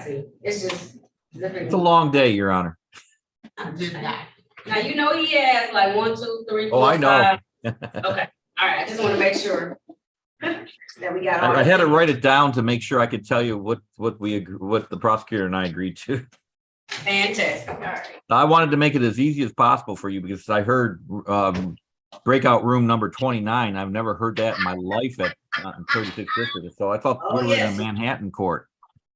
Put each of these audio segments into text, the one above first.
to. It's just. It's a long day, Your Honor. Now, you know he has like 1, 2, 3, 4, Oh, I know. 5. Okay, all right, I just want to make sure that we got all. I had to write it down to make sure I could tell you what the prosecutor and I agreed to. Fantastic, all right. I wanted to make it as easy as possible for you because I heard breakout room number 29. I've never heard that in my life at 36th District. So I thought we were in a Manhattan court.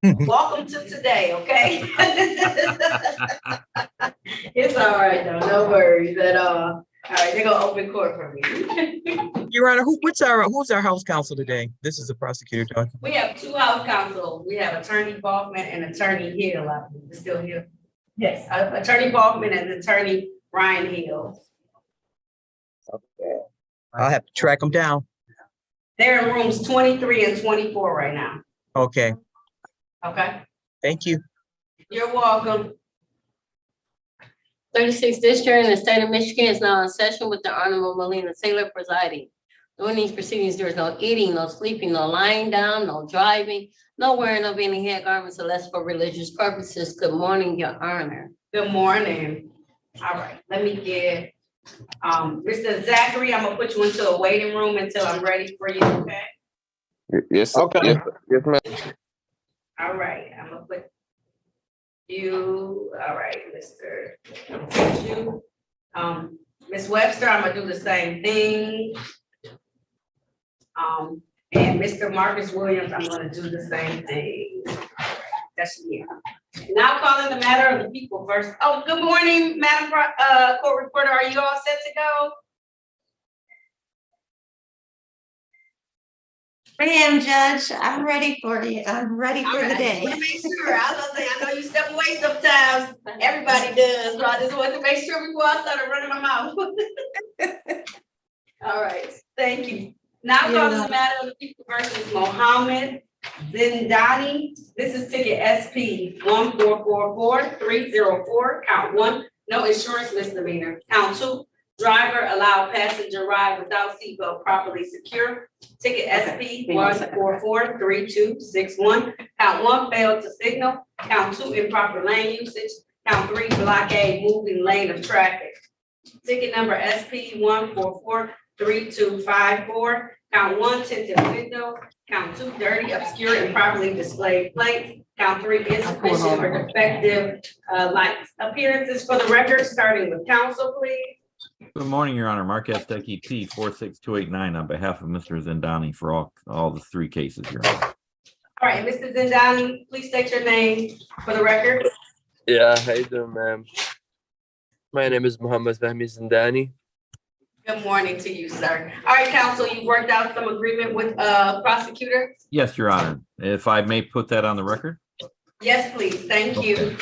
Welcome to today, okay? It's all right, though. No worries at all. All right, they're gonna open court for me. Your Honor, who's our House counsel today? This is the prosecutor talking. We have 2 House counsel. We have Attorney Balkman and Attorney Hill. I believe is still here. Yes, Attorney Balkman and Attorney Ryan Hill. Okay. I'll have to track them down. They're in rooms 23 and 24 right now. Okay, Okay, thank you. you're welcome. 36th District in the state of Michigan is now in session with the Honorable Marlena Taylor presiding. During these proceedings, there is no eating, no sleeping, no lying down, no driving, no wearing of any head garments unless for religious purposes. Good morning, Your Honor. Good morning. All right, let me get, Mr. Zachary, I'm gonna put you into a waiting room until I'm ready for you, okay? Yes. Okay. Yes, ma'am. All right, I'm gonna put you, all right, Mr. You, Ms. Webster, I'm gonna do the same thing. And Mr. Marcus Williams, I'm gonna do the same thing. That's you. Now calling the matter of the people first. Oh, good morning, Madam Court Reporter. Are you all set to go? I am, Judge. I'm ready for you. I'm ready for the day. I want to make sure. I was gonna say, I know you step away sometimes. Everybody does. So I just wanted to make sure before I started running my mouth. All right, thank you. Now calling the matter of the people versus Mohammed Zindani. This is ticket SP 1444304. Count 1, no insurance misdemeanor. Count 2, driver allowed passenger ride without seatbelt properly secure. Ticket SP 1443261. Count 1, failed to signal. Count 2, improper lane usage. Count 3, blockade moving lane of traffic. Ticket number SP 1443254. Count 1, tinted window. Count 2, dirty, obscure, improperly displayed plates. Count 3, insufficient or defective lights. Appearances for the record, starting with counsel, please. Good morning, Your Honor. Marquez Decky P 46289 on behalf of Mr. Zindani for all the 3 cases, Your Honor. All right, Mr. Zindani, please state your name for the record. Yeah, how you doing, ma'am? My name is Mohammed Fahmi Zindani. Good morning to you, sir. All right, counsel, you worked out some agreement with prosecutor? Yes, Your Honor. If I may put that on the record. Yes, please. Thank you.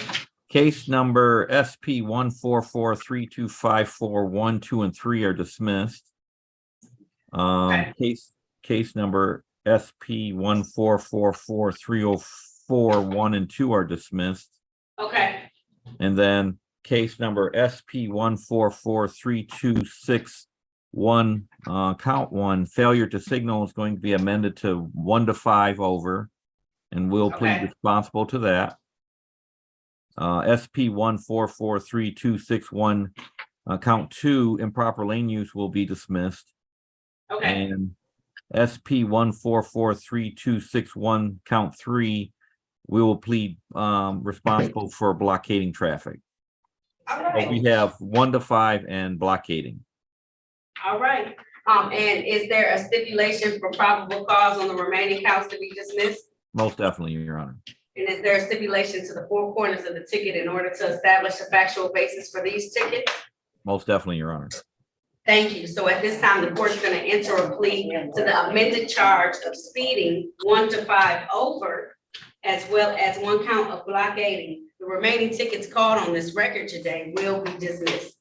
Case number SP 1443254 2 and 3 are dismissed. Case number SP 1444304 1 and 2 are dismissed. Okay. And then case number SP 1443261 count 1, failure to signal is going to be amended to 1 to 5 over, and we'll plead responsible to that. SP 1443261 count 2, improper lane use will be dismissed. Okay. And SP 1443261 count 3, we will plead responsible for blockading traffic. All right. So we have 1 to 5 and blockading. All right. And is there a stipulation for probable cause on the remaining counts to be dismissed? Most definitely, Your Honor. And is there a stipulation to the 4 corners of the ticket in order to establish a factual basis for these tickets? Most definitely, Your Honor. Thank you. So at this time, the court is going to enter a plea to the amended charge of speeding 1 to 5 over, as well as 1 count of blockading. The remaining tickets called on this record today will be dismissed.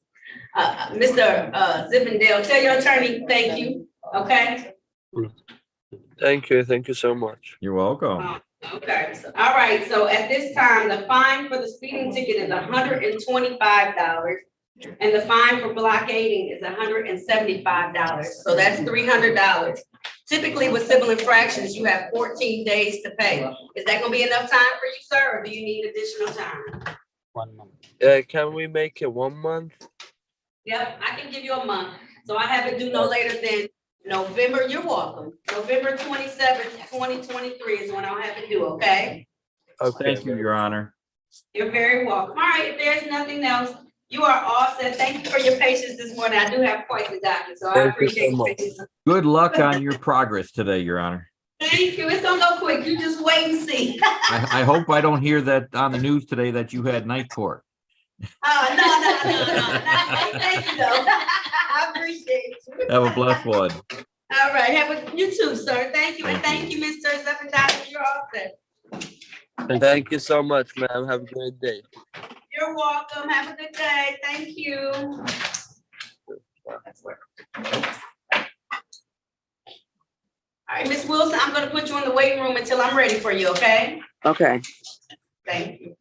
Mr. Zippendale, tell your attorney thank you. Okay. Thank you. Thank you so much. You're welcome. Okay. So, all right. So at this time, the fine for the speeding ticket is $125, and the fine for blockading is $175. So that's $300. Typically with civil infractions, you have 14 days to pay. Is that gonna be enough time for you, sir, or do you need additional time? Can we make it 1 month? Yep, I can give you a month. So I have it due no later than November, you're welcome. November 27th, 2023 is when I'll have it due, okay? Okay. Thank you, ma'am. Your Honor. You're very welcome. All right, if there's nothing else, you are all set. Thank you for your patience this morning. I do have quite the docket, so I Thank you appreciate so your much. patience. Good luck on your progress today, Your Honor. Thank you. It's gonna go quick. You just wait and see. I hope I don't hear that on the news today that you had night court. No. Thank you, though. I appreciate you. Have a blessed one. All right, you too, sir. Thank you, and Thank thank you, Mr. Zephaniah. You're all set. Thank you so much, ma'am. Have a great day. You're welcome. Have a good day. Thank you. That's work. All right, Miss Wilson, I'm gonna put you in the waiting room until I'm ready for you, okay? Okay. Thank you.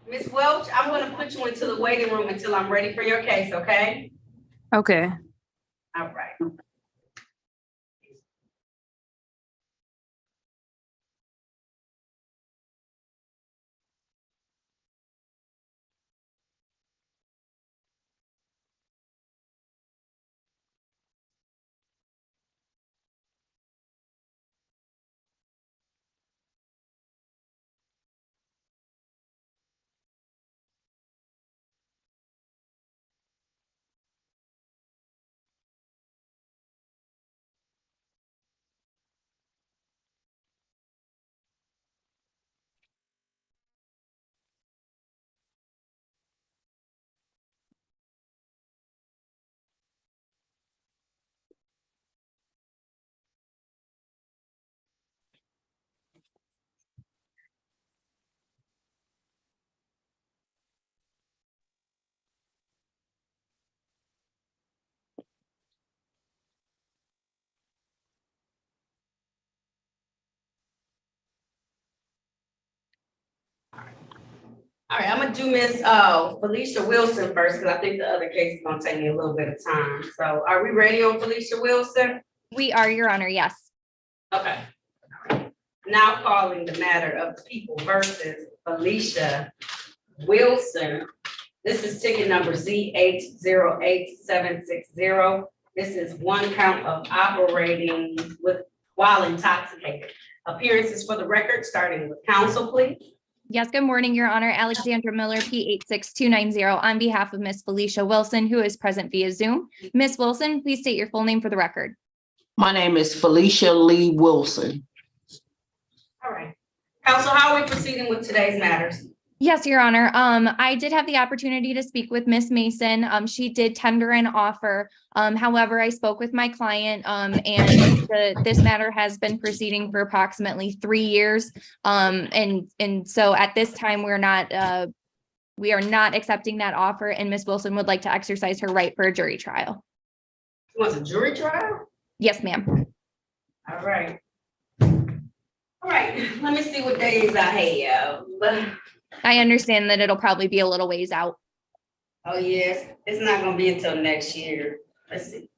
Ms. Welch, I'm gonna put you into the waiting room until I'm ready for your case, okay? Okay. All right. All right, I'm gonna do Miss Felicia Wilson first, because I think the other case is gonna take me a little bit of time. So are we ready on Felicia Wilson? We are, Your Honor, yes. Okay. All right. Now calling the matter of the people versus Felicia Wilson. This is ticket number ZH08760. This is one count of operating while intoxicated. Appearances for the record, starting with counsel, please. Yes, good morning, Your Honor. Alexandra Miller, P86290, on behalf of Miss Felicia Wilson, who is present via Zoom. Miss Wilson, please state your full name for the record. My name is Felicia Lee Wilson. All right. Counsel, how are we proceeding with today's matters? Yes, Your Honor. I did have the opportunity to speak with Miss Mason. She did tender an offer. However, I spoke with my client, and this matter has been proceeding for approximately 3 years. And so at this time, we are not accepting that offer, and Miss Wilson would like to exercise her right for a jury trial. You want a jury trial? Yes, ma'am. All right. All right, let me see what days I have. I understand that it'll probably be a little ways out. Oh, yes, it's not gonna be until next year. Let's see.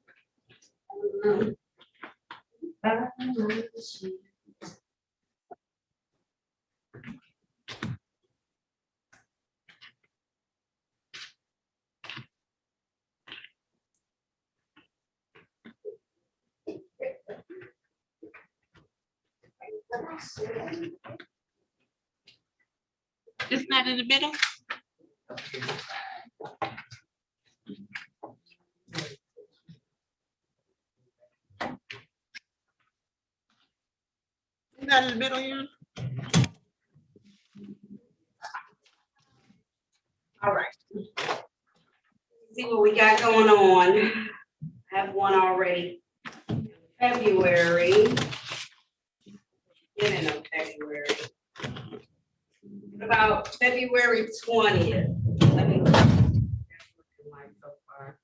It's not in the middle? It's not in the middle here? All right. See what we got going on. I have one already. February. Beginning of February. About February 20th. Let me look. That's looking like so far.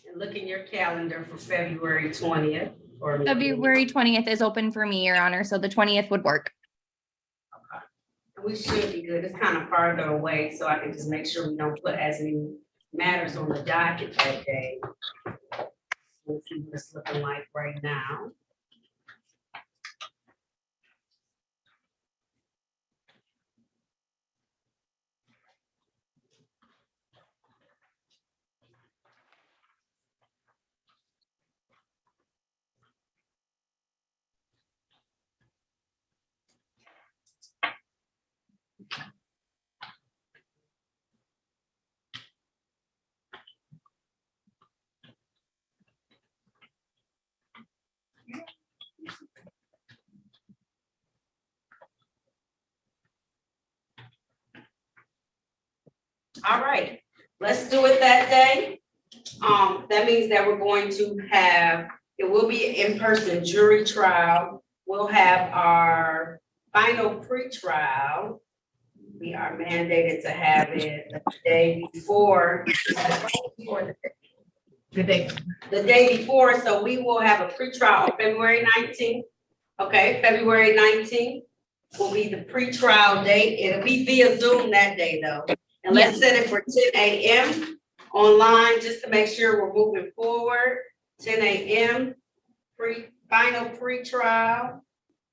And look in your calendar for February 20th. Or February 20th is open for me, Your Honor, so the 20th would work. Okay. And we should be good. It's kind of farther away, so I can just make sure we don't put as many matters on the docket that day. Let's see what it's looking like right now. All right, let's do it that day. That means that we're going to have, it will be an in-person jury trial. We'll have our final pre-trial. We are mandated to have it the day before. The day before, so we will have a pre-trial on February 19th. Okay, February 19th. will be the pre-trial date. It'll be via Zoom that day though. And let's set it for 10 a.m. online, just to make sure we're moving forward. 10 a.m. Final pre-trial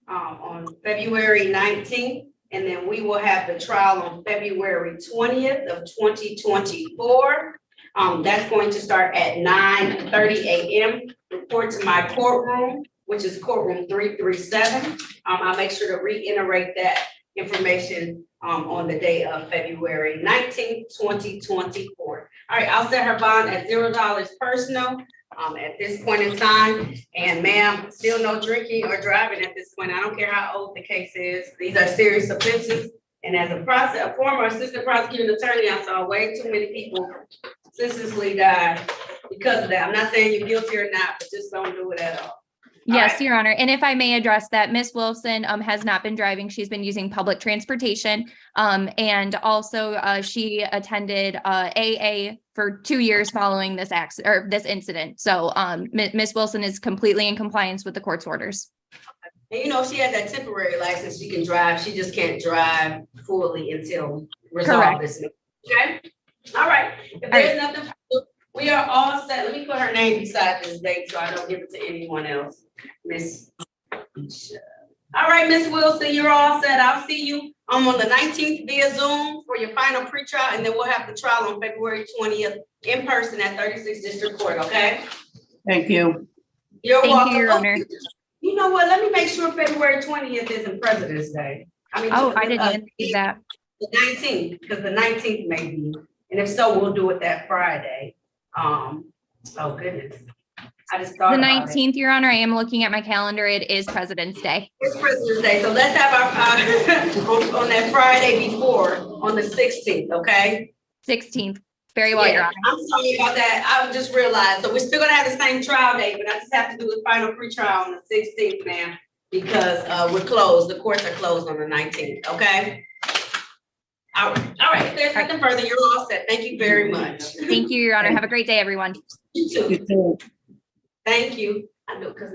on February 19th. And then we will have the trial on February 20th of 2024. That's going to start at 9:30 a.m. Report to my courtroom, which is courtroom 337. I'll make sure to reiterate that information on the day of February 19th, 2024. All right, I'll set her bond at $0 personal at this point in time. And ma'am, still no drinking or driving at this point. I don't care how old the case is. These are serious offenses. And as a former assistant prosecuting attorney, I saw way too many people senselessly die because of that. I'm not saying you're guilty or not, but just don't do it at all. Yes, Your Honor. And if I may address that, Ms. Wilson has not been driving. She's been using public transportation. And also she attended AA for 2 years following this accident or this incident. So Ms. Wilson is completely in compliance with the court's orders. And you know, she has that temporary license. She can drive. She just can't drive fully until resolve this. Okay. All right. If there's nothing, we are all set. Let me put her name beside this date so I don't give it to anyone else. Miss. All right, Miss Wilson, you're all set. I'll see you on the 19th via Zoom for your final pretrial, and then we'll have the trial on February 20th in person at 36th District Court, okay? Thank you. You're Thank welcome. you, Your Honor. You know what? Let me make sure February 20th isn't President's Day. I didn't even see that. The 19th, because the 19th may be, and if so, we'll do it that Friday. Oh goodness. I just thought The about it. 19th, Your Honor, I am looking at my calendar. It is President's Day. It's President's Day, so let's have our, on that Friday before, on the 16th, okay? 16th. Very well, Your Yeah, Honor. I'm sorry about that. I just realized, so we're still gonna have the same trial date, but I just have to do the final pretrial on the 16th, ma'am, because we're closed. The courts are closed on the 19th, okay? All right, if there's nothing further, you're all set. Thank you very much. Thank you, Your Honor. Have a great day, everyone. You too. You too. Thank you. I know, because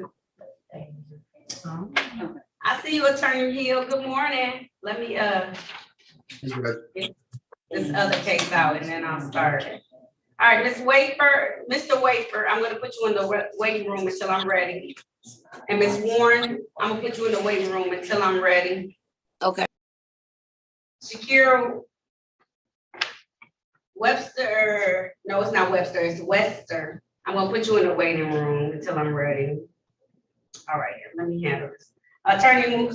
I see you, Attorney Hill. Good morning. Let me get this other case out and then I'll start. All right, Ms. Wafer, Mr. Wafer, I'm gonna put you in the waiting room until I'm ready. And Ms. Warren, I'm gonna put you in the waiting room until I'm ready. Okay. Shakira Webster, no, it's not Webster, it's Webster. I'm gonna put you in the waiting room until I'm ready. All right, let me handle this. Attorney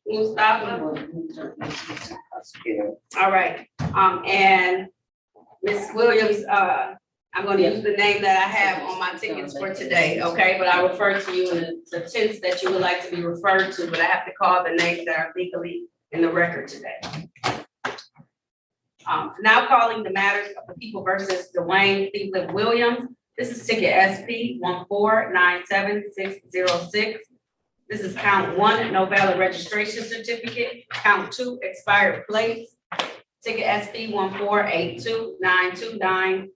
Mustafa. All right, and Ms. Williams, I'm gonna use the name that I have on my tickets for today, okay? But I refer to you in the tense that you would like to be referred to, but I have to call the names that are legally in the record today. Now calling the matters of the people versus Dwayne Cleveland Williams. This is ticket SP 1497606. This is count 1, no valid registration certificate. Count 2, expired plates. Ticket SP 1482929.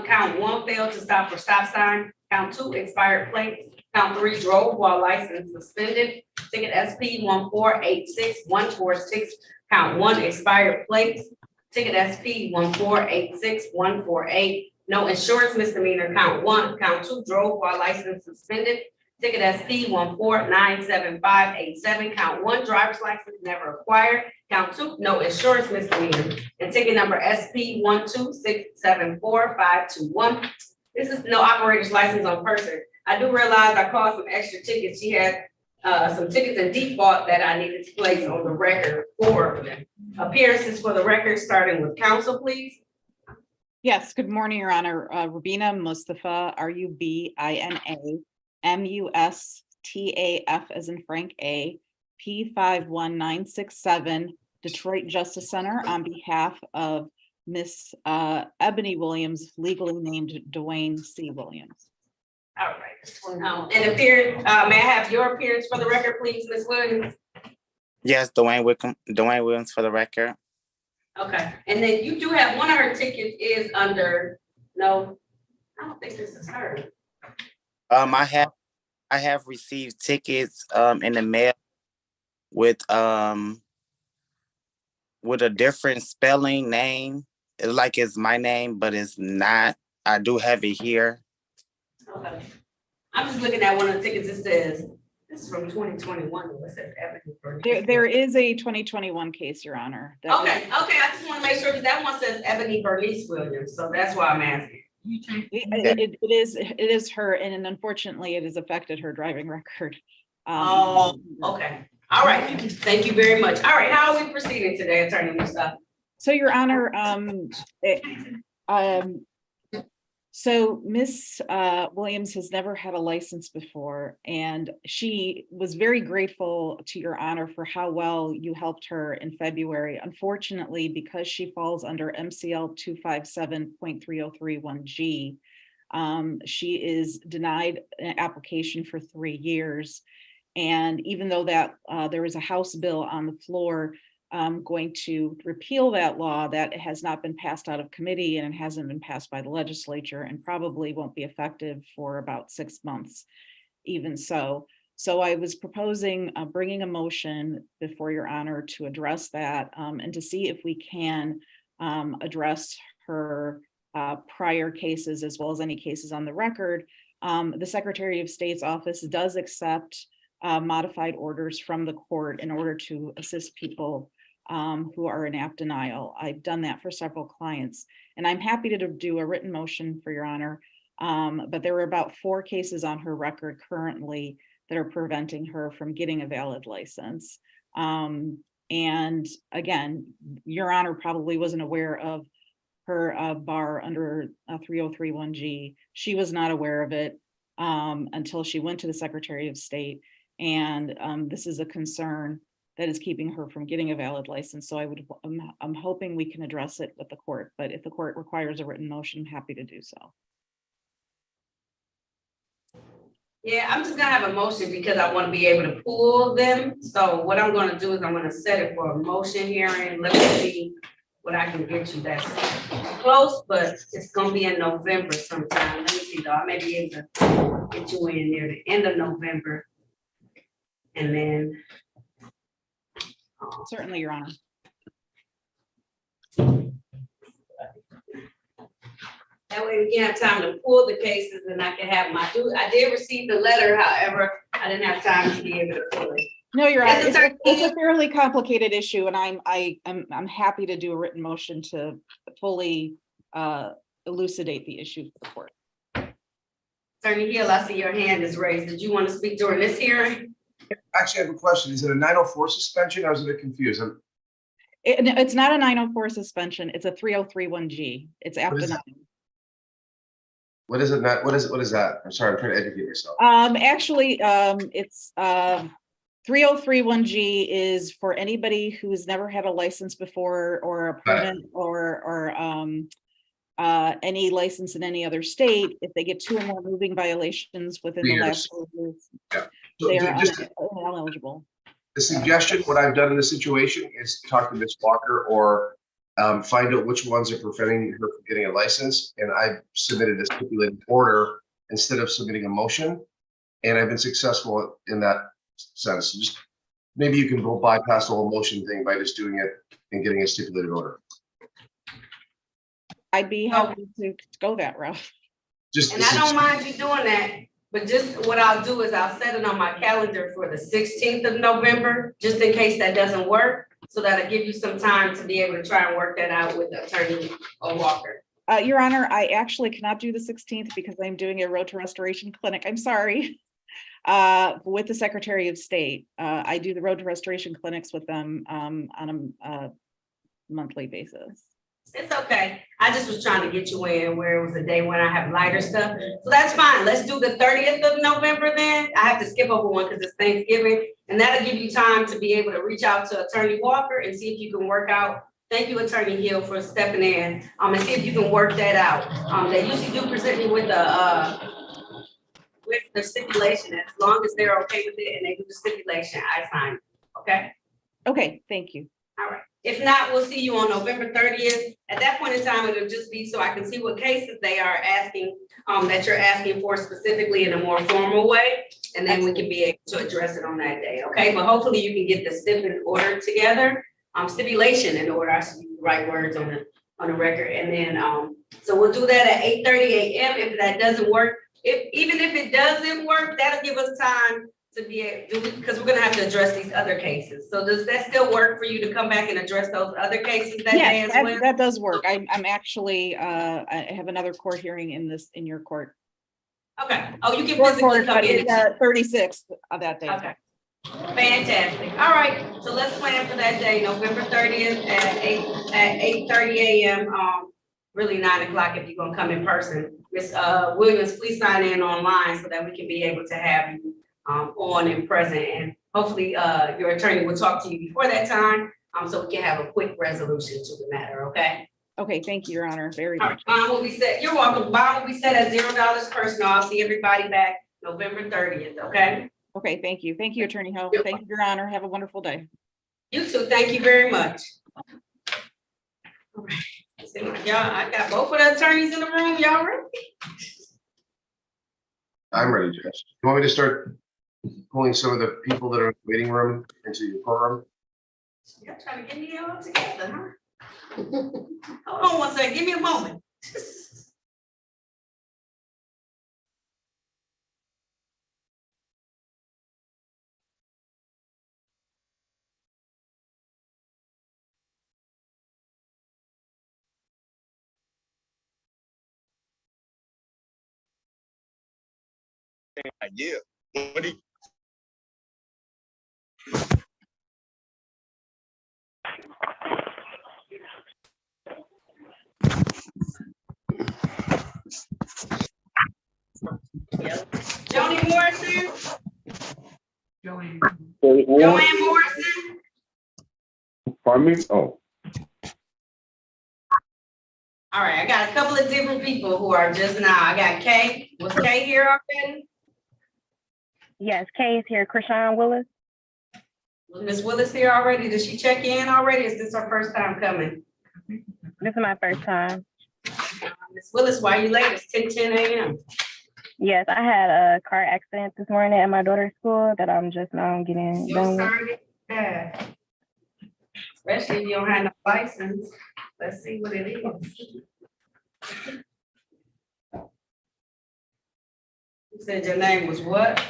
Count 1, failed to stop for stop sign. Count 2, expired plates. Count 3, drove while license suspended. Ticket SP 1486146. Count 1, expired plates. Ticket SP 1486148. No insurance misdemeanor. Count 1. Count 2, drove while license suspended. Ticket SP 1497587. Count 1, driver's license never acquired. Count 2, no insurance misdemeanor. And ticket number SP 126745521. This is no operator's license on person. I do realize I called some extra tickets. She had some tickets in default that I needed to place on the record for them. Appearances for the record, starting with counsel, please. Yes, good morning, Your Honor. Rubina Mustafa, Rubina Mustaf as in Frank A, P51967, Detroit Justice Center, on behalf of Miss Ebony Williams, legally named Dwayne C. Williams. All right. And may I have your appearance for the record, please, Ms. Williams? Yes, Dwayne Williams for the record. Okay, and then you do have one of her tickets is under, no, I don't think this is her. I have received tickets in the mail with with a different spelling name. It's like it's my name, but it's not. I do have it here. Okay. I'm just looking at one of the tickets. It says, this is from 2021. It says Ebony Bernice. There is a 2021 case, Your Honor. that was- Okay, I just want to make sure, because that one says Ebony Bernice Williams, so that's why I'm asking. It is her, and unfortunately, it has affected her driving record. Oh, okay. All right. Thank you very much. All right, how are we proceeding today, Attorney Musa? So, Your Honor, so Miss Williams has never had a license before, and she was very grateful to Your Honor for how well you helped her in February. Unfortunately, because she falls under MCL 257.3031G, she is denied an application for 3 years. And even though that there was a House bill on the floor going to repeal that law, that has not been passed out of committee, and it hasn't been passed by the legislature, and probably won't be effective for about 6 months, even so. So I was proposing bringing a motion before Your Honor to address that and to see if we can address her prior cases as well as any cases on the record. The Secretary of State's office does accept modified orders from the court in order to assist people who are in app denial. I've done that for several clients, and I'm happy to do a written motion for Your Honor. But there were about 4 cases on her record currently that are preventing her from getting a valid license. And again, Your Honor probably wasn't aware of her bar under 3031G. She was not aware of it until she went to the Secretary of State. And this is a concern that is keeping her from getting a valid license. So I'm hoping we can address it with the court, but if the court requires a written motion, I'm happy to do so. Yeah, I'm just gonna have a motion because I want to be able to pull them. So what I'm gonna do is I'm gonna set it for a motion hearing. Let me see what I can get you that's close, but it's gonna be in November sometime. Let me see though, I may be able to get you in near the end of November. And then. Certainly, Your Honor. That way we can have time to pull the cases and I can have I did receive the letter, however, I didn't have time to be able to pull it. No, Your Honor, it's a fairly complicated issue, and I'm happy to do a written motion to fully elucidate the issue for the court. Attorney Hill, I see your hand is raised. Did you want to speak during this hearing? Actually, I have a question. Is it a 904 suspension? I was a bit confused. It's not a 904 suspension. It's a 3031G. It's app denial. What is it? What is that? I'm sorry, I'm trying to educate myself. Actually, it's 3031G is for anybody who's never had a license before, or a permit, or any license in any other state. If they get 2 or more moving violations within the last 4 years, they are ineligible. The suggestion, what I've done in this situation is talk to Ms. Walker or find out which ones are preventing her from getting a license. And I've submitted a stipulated order instead of submitting a motion. And I've been successful in that sense. Just maybe you can go bypass the whole motion thing by just doing it and getting a stipulated order. I'd be happy to go that route. And I don't mind you doing that, but just what I'll do is I'll set it on my calendar for the 16th of November, just in case that doesn't work. So that'll give you some time to be able to try and work that out with Attorney Walker. Your Honor, I actually cannot do the 16th because I'm doing a road to restoration clinic. I'm sorry. With the Secretary of State. I do the road to restoration clinics with them on a monthly basis. It's okay. I just was trying to get you in where it was a day when I have lighter stuff. So that's fine. Let's do the 30th of November then. I have to skip over one because it's Thanksgiving. And that'll give you time to be able to reach out to Attorney Walker and see if you can work out. Thank you, Attorney Hill, for stepping in and see if you can work that out. They usually do present me with the stipulation. As long as they're okay with it and they do the stipulation, I sign it. Okay? Okay, thank you. All right. If not, we'll see you on November 30th. At that point in time, it'll just be so I can see what cases they are asking, that you're asking for specifically in a more formal way. And then we can be able to address it on that day, okay? But hopefully you can get the stipulated order together stipulation in order. I should use the right words on the record. And then, so we'll do that at 8:30 a.m. If that doesn't work, even if it doesn't work, that'll give us time to be able to, because we're gonna have to address these other cases. So does that still work for you to come back and address those other cases that day Yes, as well? that does work. I'm actually, I have another court hearing in your court. Okay. Oh, you can Court, physically come but in. it's 36th of that day. Okay. Fantastic. All right. So let's plan for that day, November 30th at 8:30 a.m. Really 9 o'clock if you're gonna come in person. Ms. Williams, please sign in online so that we can be able to have you on and present. And hopefully your attorney will talk to you before that time, so we can have a quick resolution to the matter, okay? Okay, thank you, Your Honor, very All much. right, bond will be set, you're welcome. Bond will be set at $0 personal. I'll see everybody back November 30th, okay? Okay, thank you. Thank you, Attorney Hill. Thank you, Your Honor. Have a wonderful day. You too, thank you very much. All right. Y'all, I got both of the attorneys in the room, y'all ready? I'm ready, Judge. You want me to start pulling some of the people that are in the waiting room into your courtroom? Y'all trying to get me all together, huh? Hold on one second, give me a moment. Yeah. What do you- Joni Morrison? Joanne Morrison? Pardon me? Oh, All right, I got a couple of different people who are just now. I got Kay. Was Kay here already? Yes, Kay is here. Krishan Willis. Was Miss Willis here already? Did she check in already? Is this her first time coming? This is my first time. Miss Willis, why are you late? It's 10 a.m. Yes, I had a car accident this morning at my daughter's school that I'm just now getting So done with. sorry to hear that. Especially if you don't have no license. Let's see what it is. You said your name was what?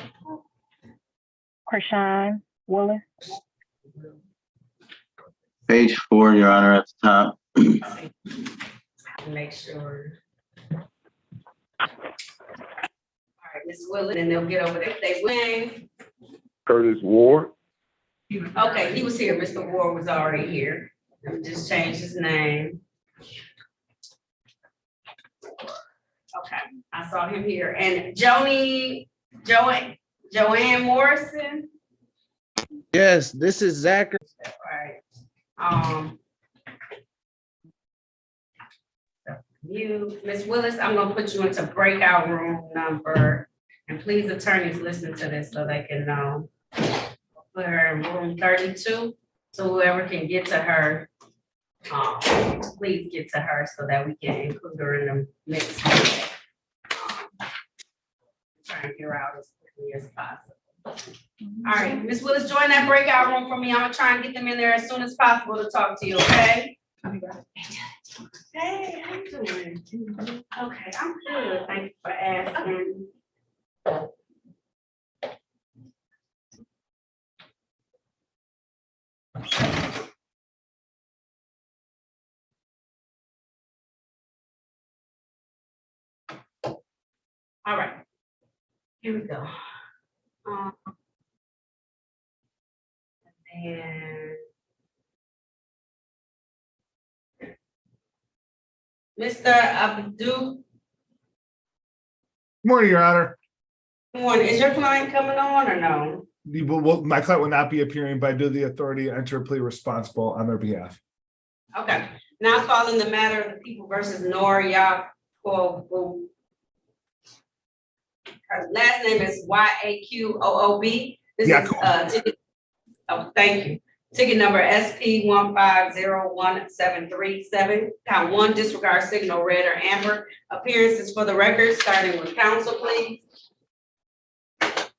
Krishan Willis. Page 4, Your Honor, at the top. Make sure. All right, Miss Willis, and they'll get over there. They win. Curtis Ward. Okay, he was here. Mr. Ward was already here. Let me just change his name. Okay, I saw him here. And Joanne Morrison. Yes, this is Zachary. Right. You, Ms. Willis, I'm gonna put you into breakout room number, and please attorneys listen to this so they can know. Put her in room 32, so whoever can get to her, please get to her so that we can include her in the mix. Trying to figure out as quickly as possible. All right, Ms. Willis, join that breakout room for me. I'm gonna try and get them in there as soon as possible to talk to you, okay? Hey, how you doing? Okay, I'm good. Thank you for asking. All right, here we go. And Mr. Abdul, Morning, Your Honor. is your client coming on or no? My client will not be appearing, but I do the authority to enter a plea responsible on their behalf. Okay, now calling the matter of the people versus Nora Yaquoob. Her last name is Yaquoob. This is ticket. Oh, thank you. Ticket number SP 1501737. Count 1, disregard signal red or amber. Appearances for the record, starting with counsel, please.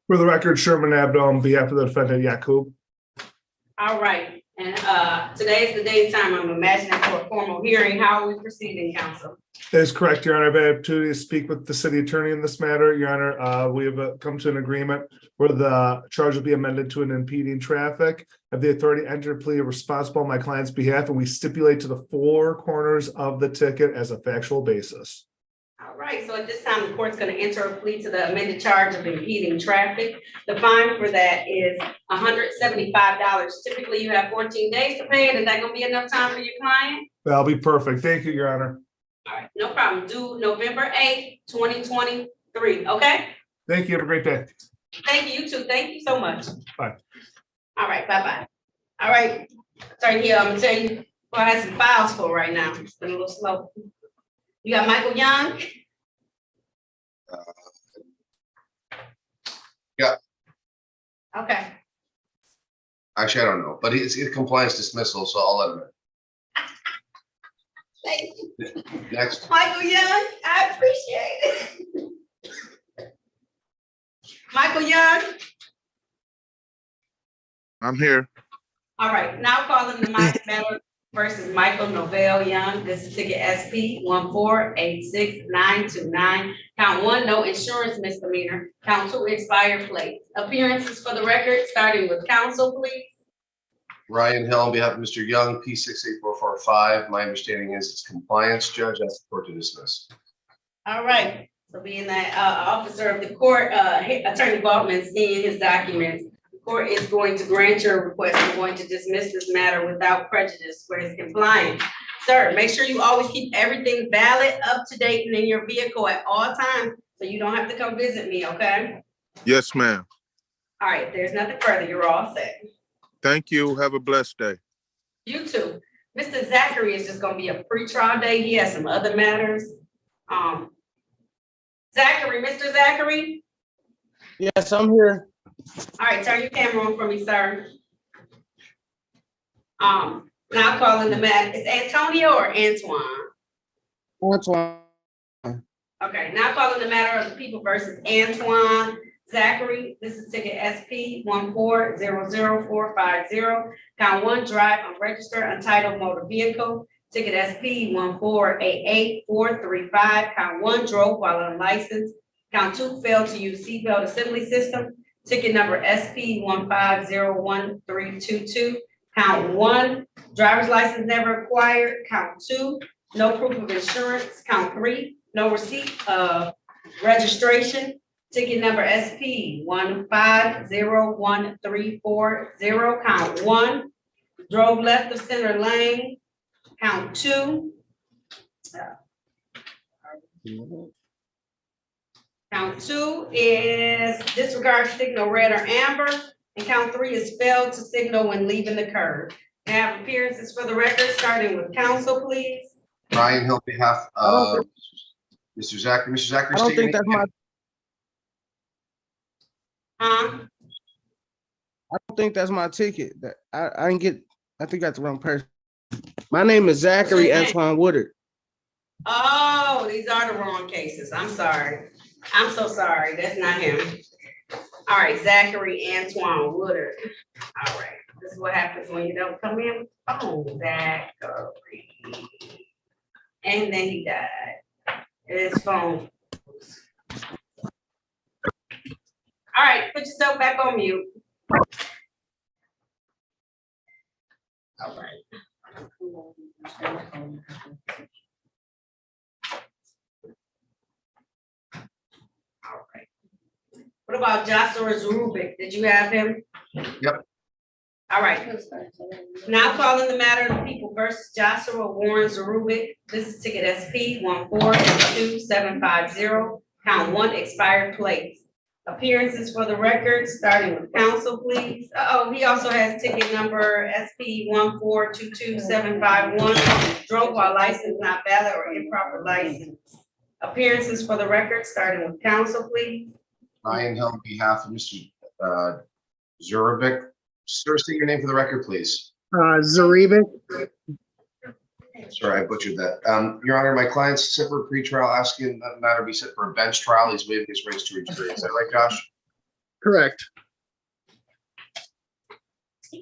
For the record, Sherman Abdo on behalf of the defendant, Yaquoob. All right, And today is the day and time I'm imagining for a formal hearing. How are we proceeding, council? That is correct, Your Honor. I've had an opportunity to speak with the city attorney in this matter, Your Honor. We have come to an agreement where the charge will be amended to an impeding traffic. Have the authority enter a plea responsible on my client's behalf, and we stipulate to the four corners of the ticket as a factual basis. All right, so at this time, the court's gonna enter a plea to the amended charge of impeding traffic. The fine for that is $175. Typically, you have 14 days to pay it. Is that gonna be enough time for your client? That'll be perfect. Thank you, Your Honor. All right, no problem. Due November 8th, 2023, okay? Thank you. Have a great day. Thank you, you too. Thank you so much. Bye. All right, bye-bye. All right, Attorney Hill, I'm gonna tell you, well, I have some files for right now. It's been a little slow. You got Michael Young? Yeah, Okay. actually, I don't know, but it's in compliance dismissal, so I'll let him Thank you. in. Next. Michael Young, I appreciate it. Michael Young? I'm here. All right, now calling the Mike Miller versus Michael Novell Young. This is ticket SP 1486929. Count one, no insurance misdemeanor. Count two, expired plates. Appearances for the record, starting with counsel, please. Ryan Hill on behalf of Mr. Young, P 68445. My understanding is it's compliance, Judge. Ask the court to dismiss. All right, so being that officer of the court, Attorney Baldwin seeing his documents, the court is going to grant your request. I'm going to dismiss this matter without prejudice for his compliance. Sir, make sure you always keep everything valid, up to date, and in your vehicle at all times, so you don't have to come visit me, okay? Yes, ma'am. All right, there's nothing further. You're all set. Thank you. Have a blessed day. You too. Mr. Zachary is just gonna be a pre-trial day. He has some other matters. Zachary, Mr. Zachary? Yes, I'm here. All right, turn your camera on for me, sir. Now calling the matter, is Antonio or Antoine? Antoine. Okay, now calling the matter of the people versus Antoine Zachary. This is ticket SP 1400450. Count one, drive unregistered untitled motor vehicle. Ticket SP 1488435. Count one, drove while unlicensed. Count two, failed to use seatbelt assembly system. Ticket number SP 1501322. Count one, driver's license never acquired. Count two, no proof of insurance. Count three, no receipt of registration. Ticket number SP 1501340. Count one, drove left of center lane. Count two. Count two is disregard signal red or amber. And count three is failed to signal when leaving the curb. May I have appearances for the record, starting with counsel, please? Ryan Hill on behalf of Mr. Zachary. Mr. Zachary. I don't think that's my. Huh? I don't think that's my ticket. That I didn't get. I think that's the wrong person. My name is Zachary Antoine Woodard. Oh, these are the wrong cases. I'm sorry. I'm so sorry. That's not him. All right, Zachary Antoine Woodard. All right, this is what happens when you don't come in. Oh, Zachary. And then he died. His phone. All right, put yourself back on mute. All right. All right. What about Joshua Rubik? Did you have him? Yep. All right. Now calling the matter of the people versus Joshua Warren Zarubik. This is ticket SP 1482750. Count one, expired plates. Appearances for the record, starting with counsel, please. Oh, he also has ticket number SP 1422751. Drove while license not valid or improper license. Appearances for the record, starting with counsel, please. Ryan Hill on behalf of Mr. Zurovic. Sir, state your name for the record, please. Zaribik. Sorry, I butchered that. Your Honor, my client's set for a pretrial, asking that matter be set for a bench trial. He's waiving his rights to a jury. Is that right, Josh? Correct.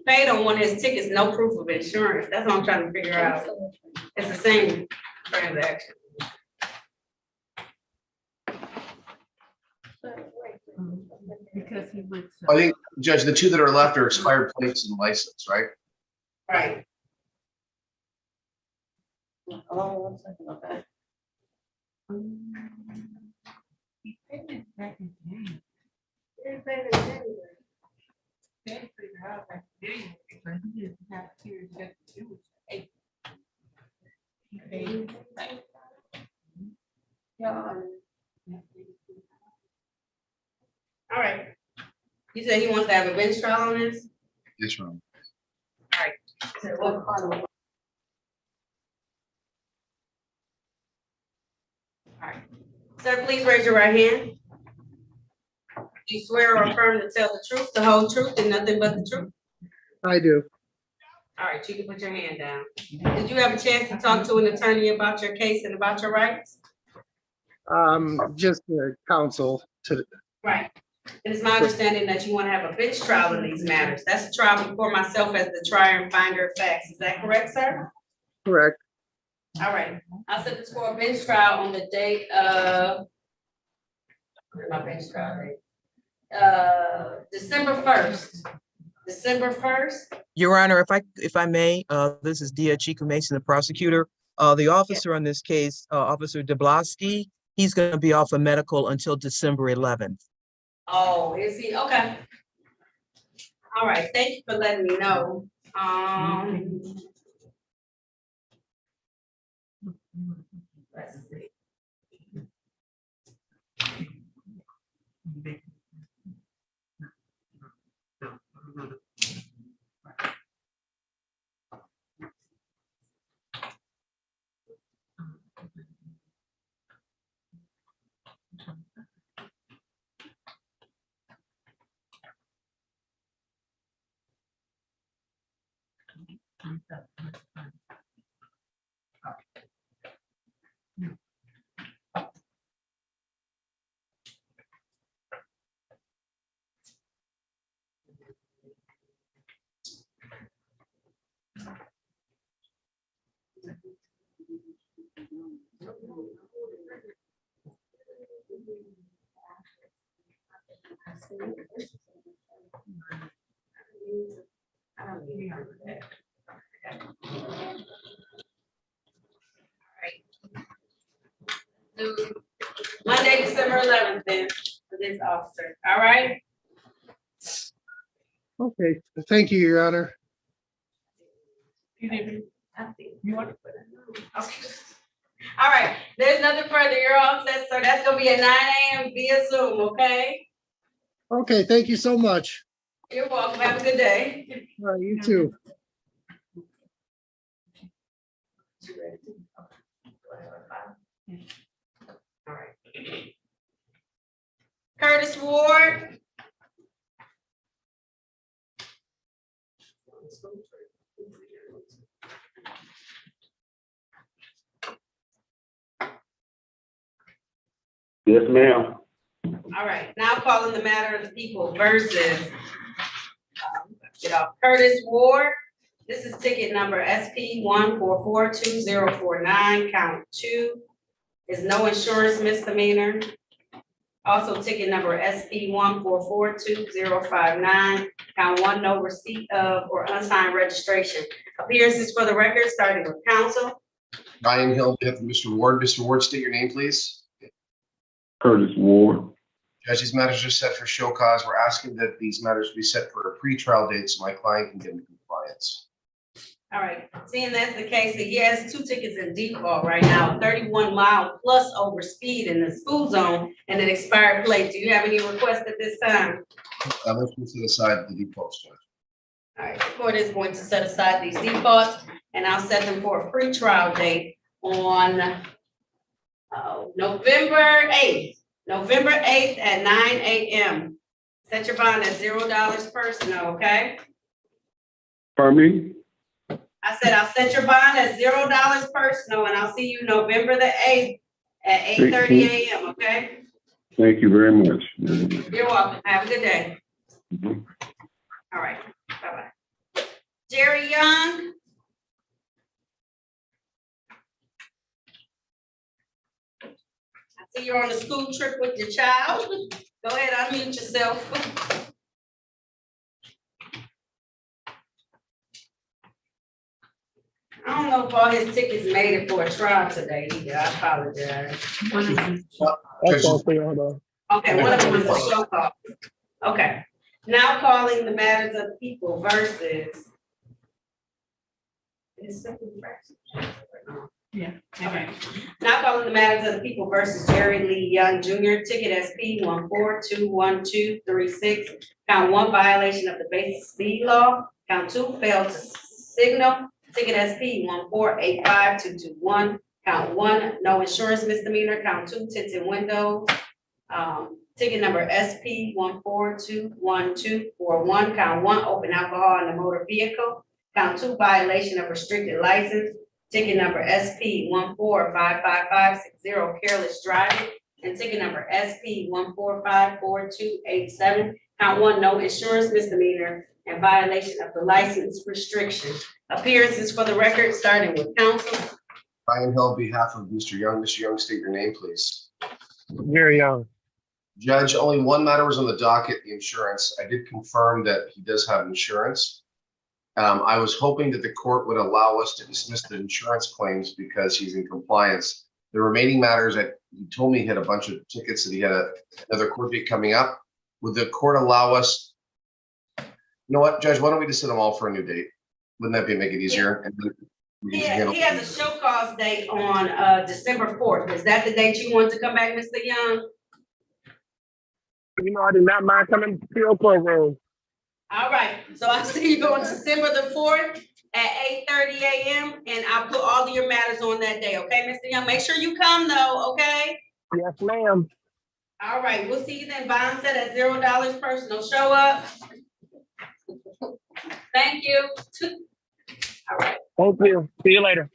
paid on one of his tickets, no proof of insurance. That's what I'm trying to figure out. It's the same transaction. I think, Judge, the two that are left are expired plates and license, right? Right. Oh, 1 second, okay. All right. You said he wants to have a bench trial on this? Yes, ma'am. All right. So what part of it? All right. Sir, please raise your right hand. Do you swear or affirm to tell the truth, the whole truth, and nothing but the truth? I do. All right, you can put your hand down. Did you have a chance to talk to an attorney about your case and about your rights? Just the counsel to, Right. It is my understanding that you want to have a bench trial in these matters. That's a trial before myself as the trier and finder of facts. Is that correct, sir? correct. All right. I'll set this for a bench trial on the date of where's my bench trial date? December 1st. December 1st. Your Honor, if I may, this is Dia Chico Mason, the prosecutor. The officer on this case, Officer Deblosky, he's going to be off of medical until December 11th. Oh, is he? Okay. All right. Thank you for letting me know. Let's see. Monday, December 11th, then, for this officer. All right. Okay, thank you, Your Honor. You want to put it? Okay. All right. There's nothing further. You're all set, so that's gonna be at 9 a.m. via Zoom. Okay. Okay, thank you so much. You're welcome. Have a good day. All right, you too. All right. Curtis Ward. Yes, ma'am. All right, now calling the matter of the people versus Curtis Ward. This is ticket number SP 1442049, count 2 is no insurance misdemeanor. Also ticket number SP 1442059, count 1, no receipt of or unsigned registration. Appearances for the record, starting with counsel. Ryan Hill, behalf of Mr. Ward. Mr. Ward, state your name, please. Curtis Ward. Judge, these matters are set for show cause. We're asking that these matters be set for a pre-trial date so my client can get into compliance. All right, seeing that's the case, he has 2 tickets in default right now, 31 mile plus over speed in the school zone and an expired plate. Do you have any requests at this time? Let's move to the side of the defaults, Judge. All right, the court is going to set aside these defaults and I'll set them for a pre-trial date on November 8th. November 8th at 9 a.m. Set your bond at $0 personal, okay? Pardon me? I said I'll set your bond at $0 personal and I'll see you November the 8th at 8:30 a.m., okay? Thank you very much. You're welcome. Have a good day. Mhm. All right, bye-bye. Jerry Young. I see you're on a school trip with your child. Go ahead, unmute yourself. I don't know if all his tickets made it for a trial today either. I apologize. That's all clear, hold on. Okay, one of them was a show call. Okay, now calling the matters of the people versus. Yeah. Okay. Now calling the matters of the people versus Jerry Lee Young Jr. Ticket SP 1421236. Count 1, violation of the basic speed law. Count 2, failed to signal. Ticket SP 1485221. Count 1, no insurance misdemeanor. Count 2, tinted window. Ticket number SP 1421241. Count 1, open alcohol in the motor vehicle. Count 2, violation of restricted license. Ticket number SP 1455560, careless driving. And ticket number SP 1454287. Count 1, no insurance misdemeanor and violation of the license restriction. Appearances for the record, starting with counsel. Ryan Hill, on behalf of Mr. Young. Mr. Young, state your name, please. Jerry Young. Judge, only one matter was on the docket, the insurance. I did confirm that he does have insurance. I was hoping that the court would allow us to dismiss the insurance claims because he's in compliance. The remaining matters, he told me he had a bunch of tickets, that he had another court date coming up. Would the court allow us? You know what, Judge, why don't we just set them all for a new date? Wouldn't that make it easier? And then we can handle- He has a show cause date on December 4th. Is that the date you want to come back, Mr. Young? You know, I did not mind coming to your courtroom. All right, so I see you on December the 4th at 8:30 a.m. and I'll put all of your matters on that day, okay, Mr. Young? Make sure you come though, okay? Yes, ma'am. All right, we'll see you then. Bond set at $0 personal. Show up. Thank you. All right. Thank you. See you later.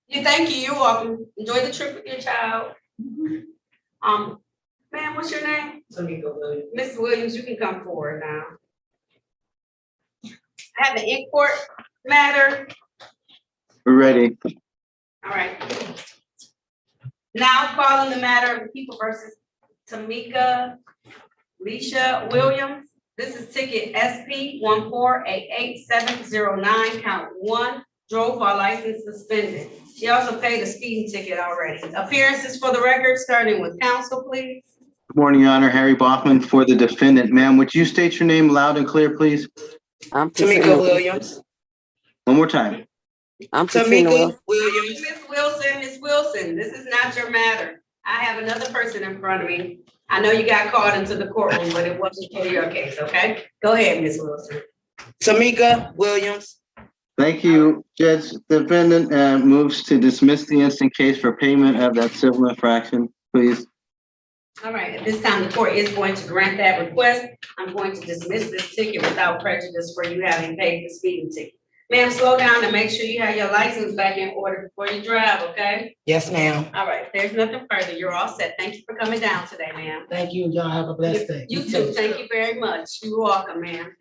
Thank you. You're welcome. Enjoy the trip with your child. Ma'am, what's your name? Tamika Williams. Ms. Williams, you can come forward now. I have an in-court matter. We're ready. All right. Now calling the matter of the people versus Tamika Leisha Williams. This is ticket SP 1488709, count 1, drove while license suspended. She also paid a speeding ticket already. Appearances for the record, starting with counsel, please. Good morning, Your Honor. Harry Bachman for the defendant. Ma'am, would you state your name loud and clear, please? I'm Tamika Williams. One more time. I'm Tamika Williams. Miss Wilson, this is not your matter. I have another person in front of me. I know you got called into the courtroom, but it wasn't for your case, okay? Go ahead, Miss Wilson. Tamika Williams. Thank you, Judge. Defendant moves to dismiss the instant case for payment of that civil infraction, please. All right, at this time, the court is going to grant that request. I'm going to dismiss this ticket without prejudice for you having paid the speeding ticket. Ma'am, slow down and make sure you have your license back in order before you drive, okay? Yes, ma'am. All right, if there's nothing further, you're all set. Thank you for coming down today, ma'am. Thank you. Y'all have a blessed day. You too. Thank you very much. You're welcome, ma'am.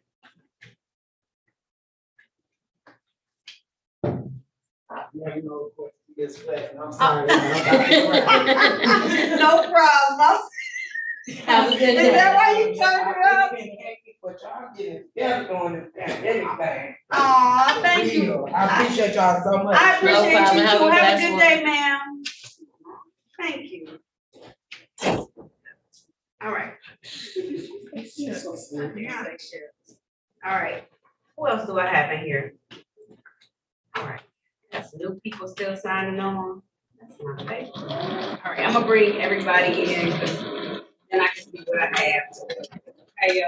I'm sorry. No problem. Have a good day. Is that why you turned her up? But y'all getting better on this pandemic thing. Aw, thank you. I appreciate y'all so much. I appreciate you problem. too. Have a Have a blessed good one. day, ma'am. Thank you. All right. All right. Who else do I have in here? All right. Got some new people still signing on. That's not bad. All right, I'm gonna bring everybody in, because then I can see what I have. Hey,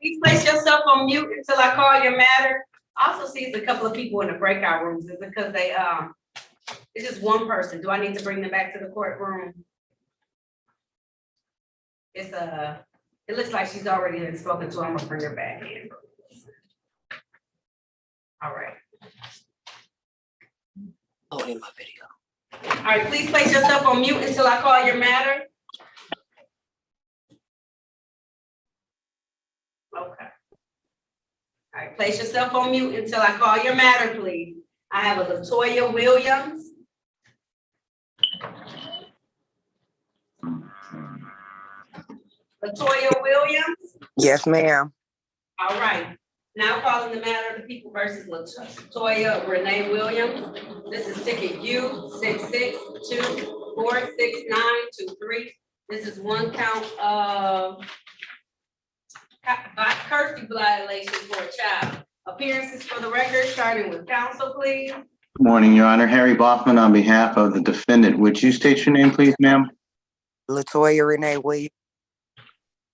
please place yourself on mute until I call your matter. I also see a couple of people in the breakout rooms. Is it because they, it's just one person. Do I need to bring them back to the courtroom? It's it looks like she's already been spoken to. I'm gonna bring her back in. All right. Oh, in my video. All right, please place yourself on mute until I call your matter. Place yourself on mute until I call your matter, please. I have a Latoya Williams. Latoya Williams. Yes, ma'am. All right. Now calling the matter of the people versus Latoya Renee Williams. This is ticket U 662-46923. This is one count of curfew violation for a child. Appearances for the record, starting with counsel, please. Good morning, Your Honor. Harry Baughman on behalf of the defendant. Would you state your name, please, ma'am? Latoya Renee Williams.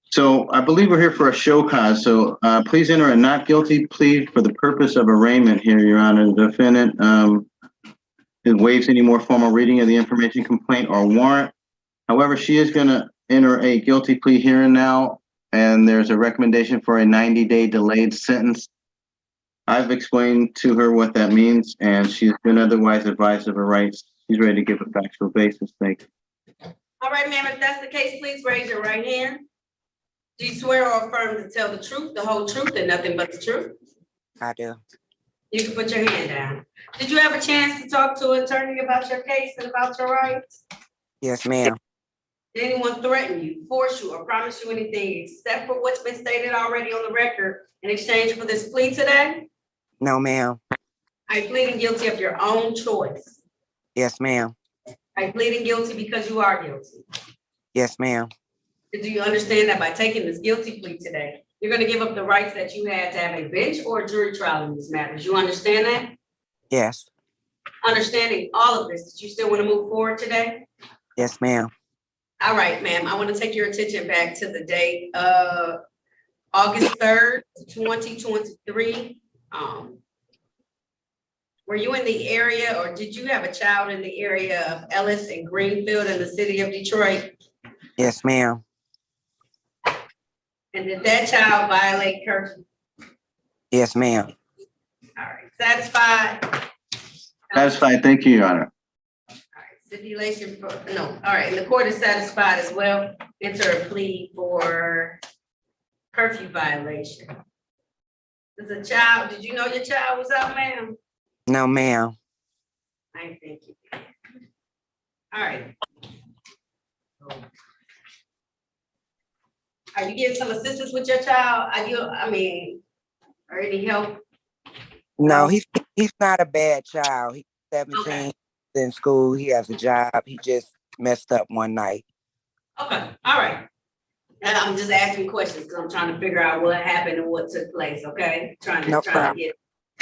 So I believe we're here for a show cause, so please enter a not guilty plea for the purpose of arraignment here, Your Honor. The defendant waives any more formal reading of the information complaint or warrant. However, she is going to enter a guilty plea here and now, and there's a recommendation for a 90-day delayed sentence. I've explained to her what that means, and she's been otherwise advised of her rights. She's ready to give a factual basis. Thank you. All right, ma'am, if that's the case, please raise your right hand. Do you swear or affirm to tell the truth, the whole truth, and nothing but the truth? I do. You can put your hand down. Did you have a chance to talk to an attorney about your case and about your rights? Yes, ma'am. Did anyone threaten you, force you, or promise you anything except for what's been stated already on the record in exchange for this plea today? No, ma'am. Are you pleading guilty of your own choice? Yes, ma'am. Are you pleading guilty because you are guilty? Yes, ma'am. Do you understand that by taking this guilty plea today, you're going to give up the rights that you had to have a bench or a jury trial in these matters? You understand that? Yes. Understanding all of this, do you still want to move forward today? Yes, ma'am. All right, ma'am, I want to take your attention back to the date of August 3rd, 2023. Were you in the area, or did you have a child in the area of Ellis and Greenfield in the city of Detroit? Yes, ma'am. And did that child violate curfew? Yes, ma'am. All right, satisfied? Satisfied. Thank you, Your Honor. Stipulation for, no, all right, and the court is satisfied as well. Enter a plea for curfew violation. Does a child, did you know your child was out, ma'am? No, ma'am. I think you did. All right. Are you getting some assistance with your child? Or any help? No, he's not a bad child. He's 17, Okay. in school. He has a job. He just messed up one night. Okay, all right. And I'm just asking questions because I'm trying to figure out what happened and what took place, okay? Trying to get, okay.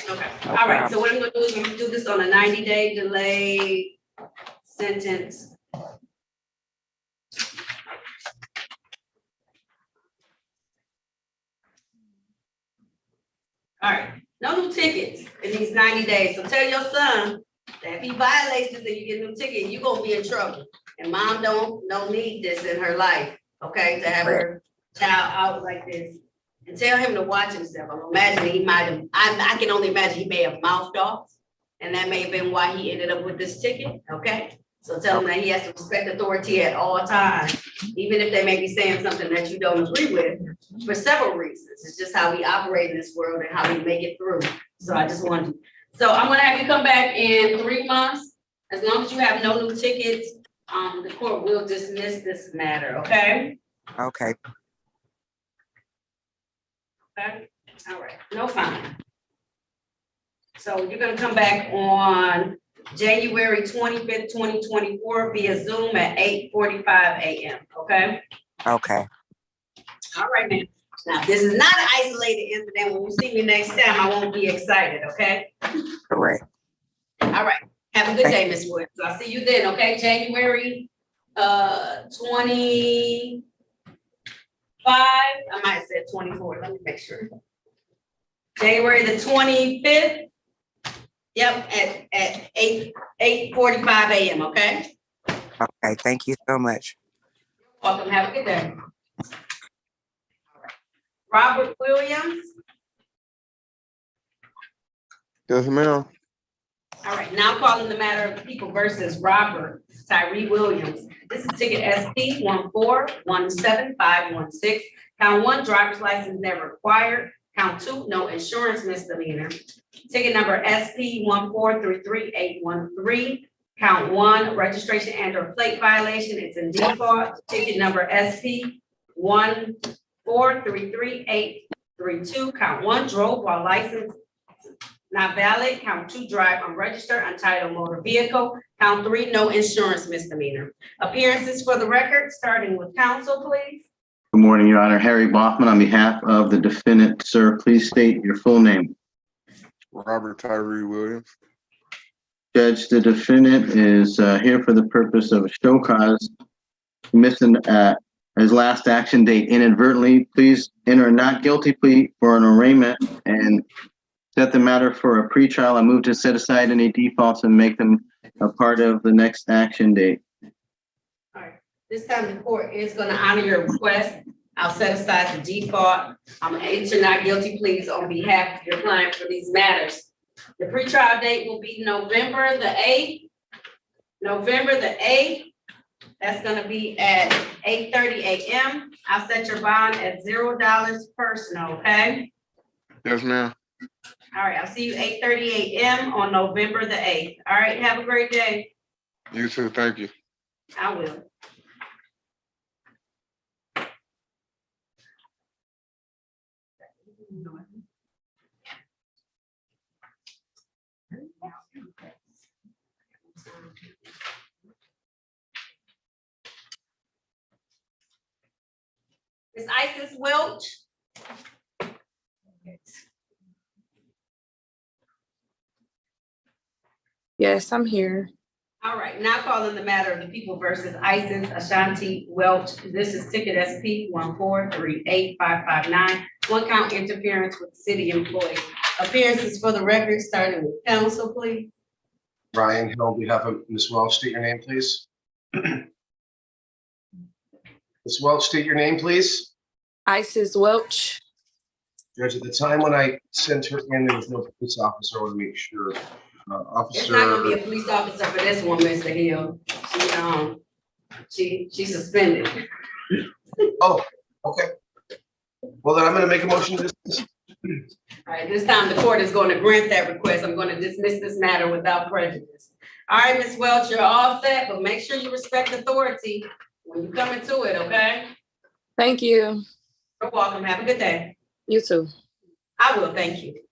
No All right, problem. so what I'm gonna do is I'm gonna do this on a 90-day delay sentence. All right, no new tickets in these 90 days. So tell your son that if he violates this and you get a new ticket, you're gonna be in trouble. And mom don't need this in her life, okay? To have her child out like this. And tell him to watch himself. I'm imagining he might have, I can only imagine he may have mouthed off. And that may have been why he ended up with this ticket, okay? So tell him that he has to respect authority at all times, even if they may be saying something that you don't agree with, for several reasons. It's just how we operate in this world and how we make it through. So I just wanted to. So I'm gonna have you come back in 3 months. As long as you have no new tickets, the court will dismiss this matter, okay? Okay. Okay, all right, no fine. So you're gonna come back on January 25th, 2024 via Zoom at 8:45 a.m., okay? Okay. All right, man. Now, if this is not an isolated incident, when you see me next time, I won't be excited, okay? Correct. All right, have a good day, Ms. Williams. I'll see you then, okay? January 25, I might have said 24, let me make sure. January the 25th. Yep, at 8:45 a.m., okay? Okay, thank you so much. Welcome, have a good day. Robert Williams. Yes, ma'am. All right, now calling the matter of people versus Robert Tyree Williams. This is ticket SP 1417516. Count 1, driver's license never required. Count Count 2, no insurance misdemeanor. Ticket number SP 1433813. Count 1, registration and or plate violation. It's in default. Ticket number SP 1433832. Count 1, drove while license not valid. Count 2, drive unregistered, untitled motor vehicle. Count 3, no insurance misdemeanor. Appearances for the record, starting with counsel, please. Good morning, Your Honor. Harry Bachman on behalf of the defendant. Sir, please state your full name. Robert Tyree Williams. Judge, the defendant is here for the purpose of a show cause, missing his last action date inadvertently. Please enter a not guilty plea for an arraignment and set the matter for a pretrial. I move to set aside any defaults and make them a part of the next action date. All right, this time the court is gonna honor your request. I'll set aside the default. I'm gonna enter not guilty pleas on behalf of your client for these matters. The pretrial date will be November the 8th. November the 8th. That's gonna be at 8:30 a.m. I'll set your bond at $0 personal, okay? Yes, ma'am. All right, I'll see you 8:30 a.m. on November the 8th. All right, have a great day. You too. Thank you. I will. Ms. Isis Welch. Yes, I'm here. All right, now calling the matter of the people versus Isis Ashanti Welch. This is ticket SP 1438559. One count interference with city employee. Appearances for the record, starting with counsel, please. Ryan Hill, on behalf of Ms. Welch, state your name, please. Ms. Welch, state your name, please. Isis Welch. Judge, at the time when I sent her in, there was no police officer. I want to make sure. It's not gonna be a police officer for this one, Mr. Hill. She's suspended. Oh, okay. Well, then I'm gonna make a motion to dismiss. All right, this time the court is going to grant that request. I'm going to dismiss this matter without prejudice. All right, Ms. Welch, you're all set, but make sure you respect authority when you come into it, okay? Thank you. You're welcome. Have a good day. You too. I will, thank you.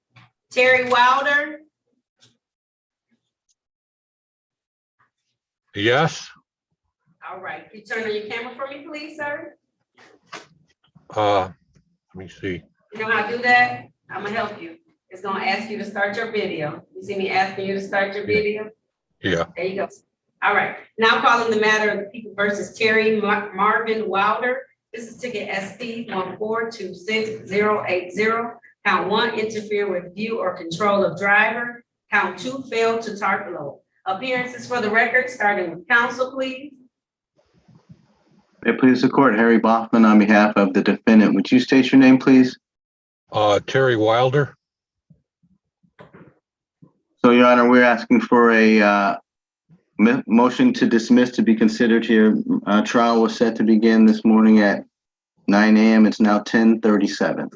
Terry Wilder. Yes. All right, you turn on your camera for me, please, sir. Let me see. You know how to do that? I'm gonna help you. It's gonna ask you to start your video. You see me asking you to start your video? Yeah. There you go. All right, now calling the matter of the people versus Terry Marvin Wilder. This is ticket SP 1426080. Count 1, interfere with view or control of driver. Count 2, fail to target load. Appearances for the record, starting with counsel, please. May it please the court, Harry Bachman on behalf of the defendant. Would you state your name, please? Terry Wilder. So, Your Honor, we're asking for a motion to dismiss to be considered here. Trial was set to begin this morning at 9 a.m. It's now 10:37.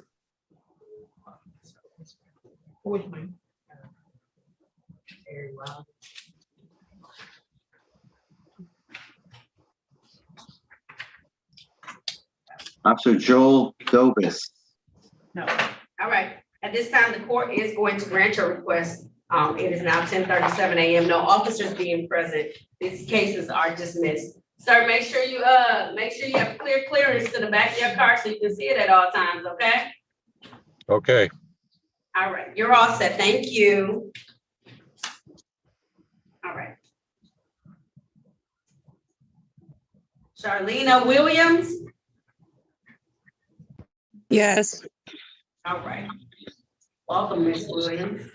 Officer Joel Dobis. No. All right, at this time, the court is going to grant your request. It is now 10:37 a.m. No officers being present. These cases are dismissed. Sir, make sure you have clear clearance to the back of your car so you can see it at all times, okay? Okay. All right, you're all set. Thank you. All right. Charlena Williams. Yes. All right. Welcome, Ms. Williams.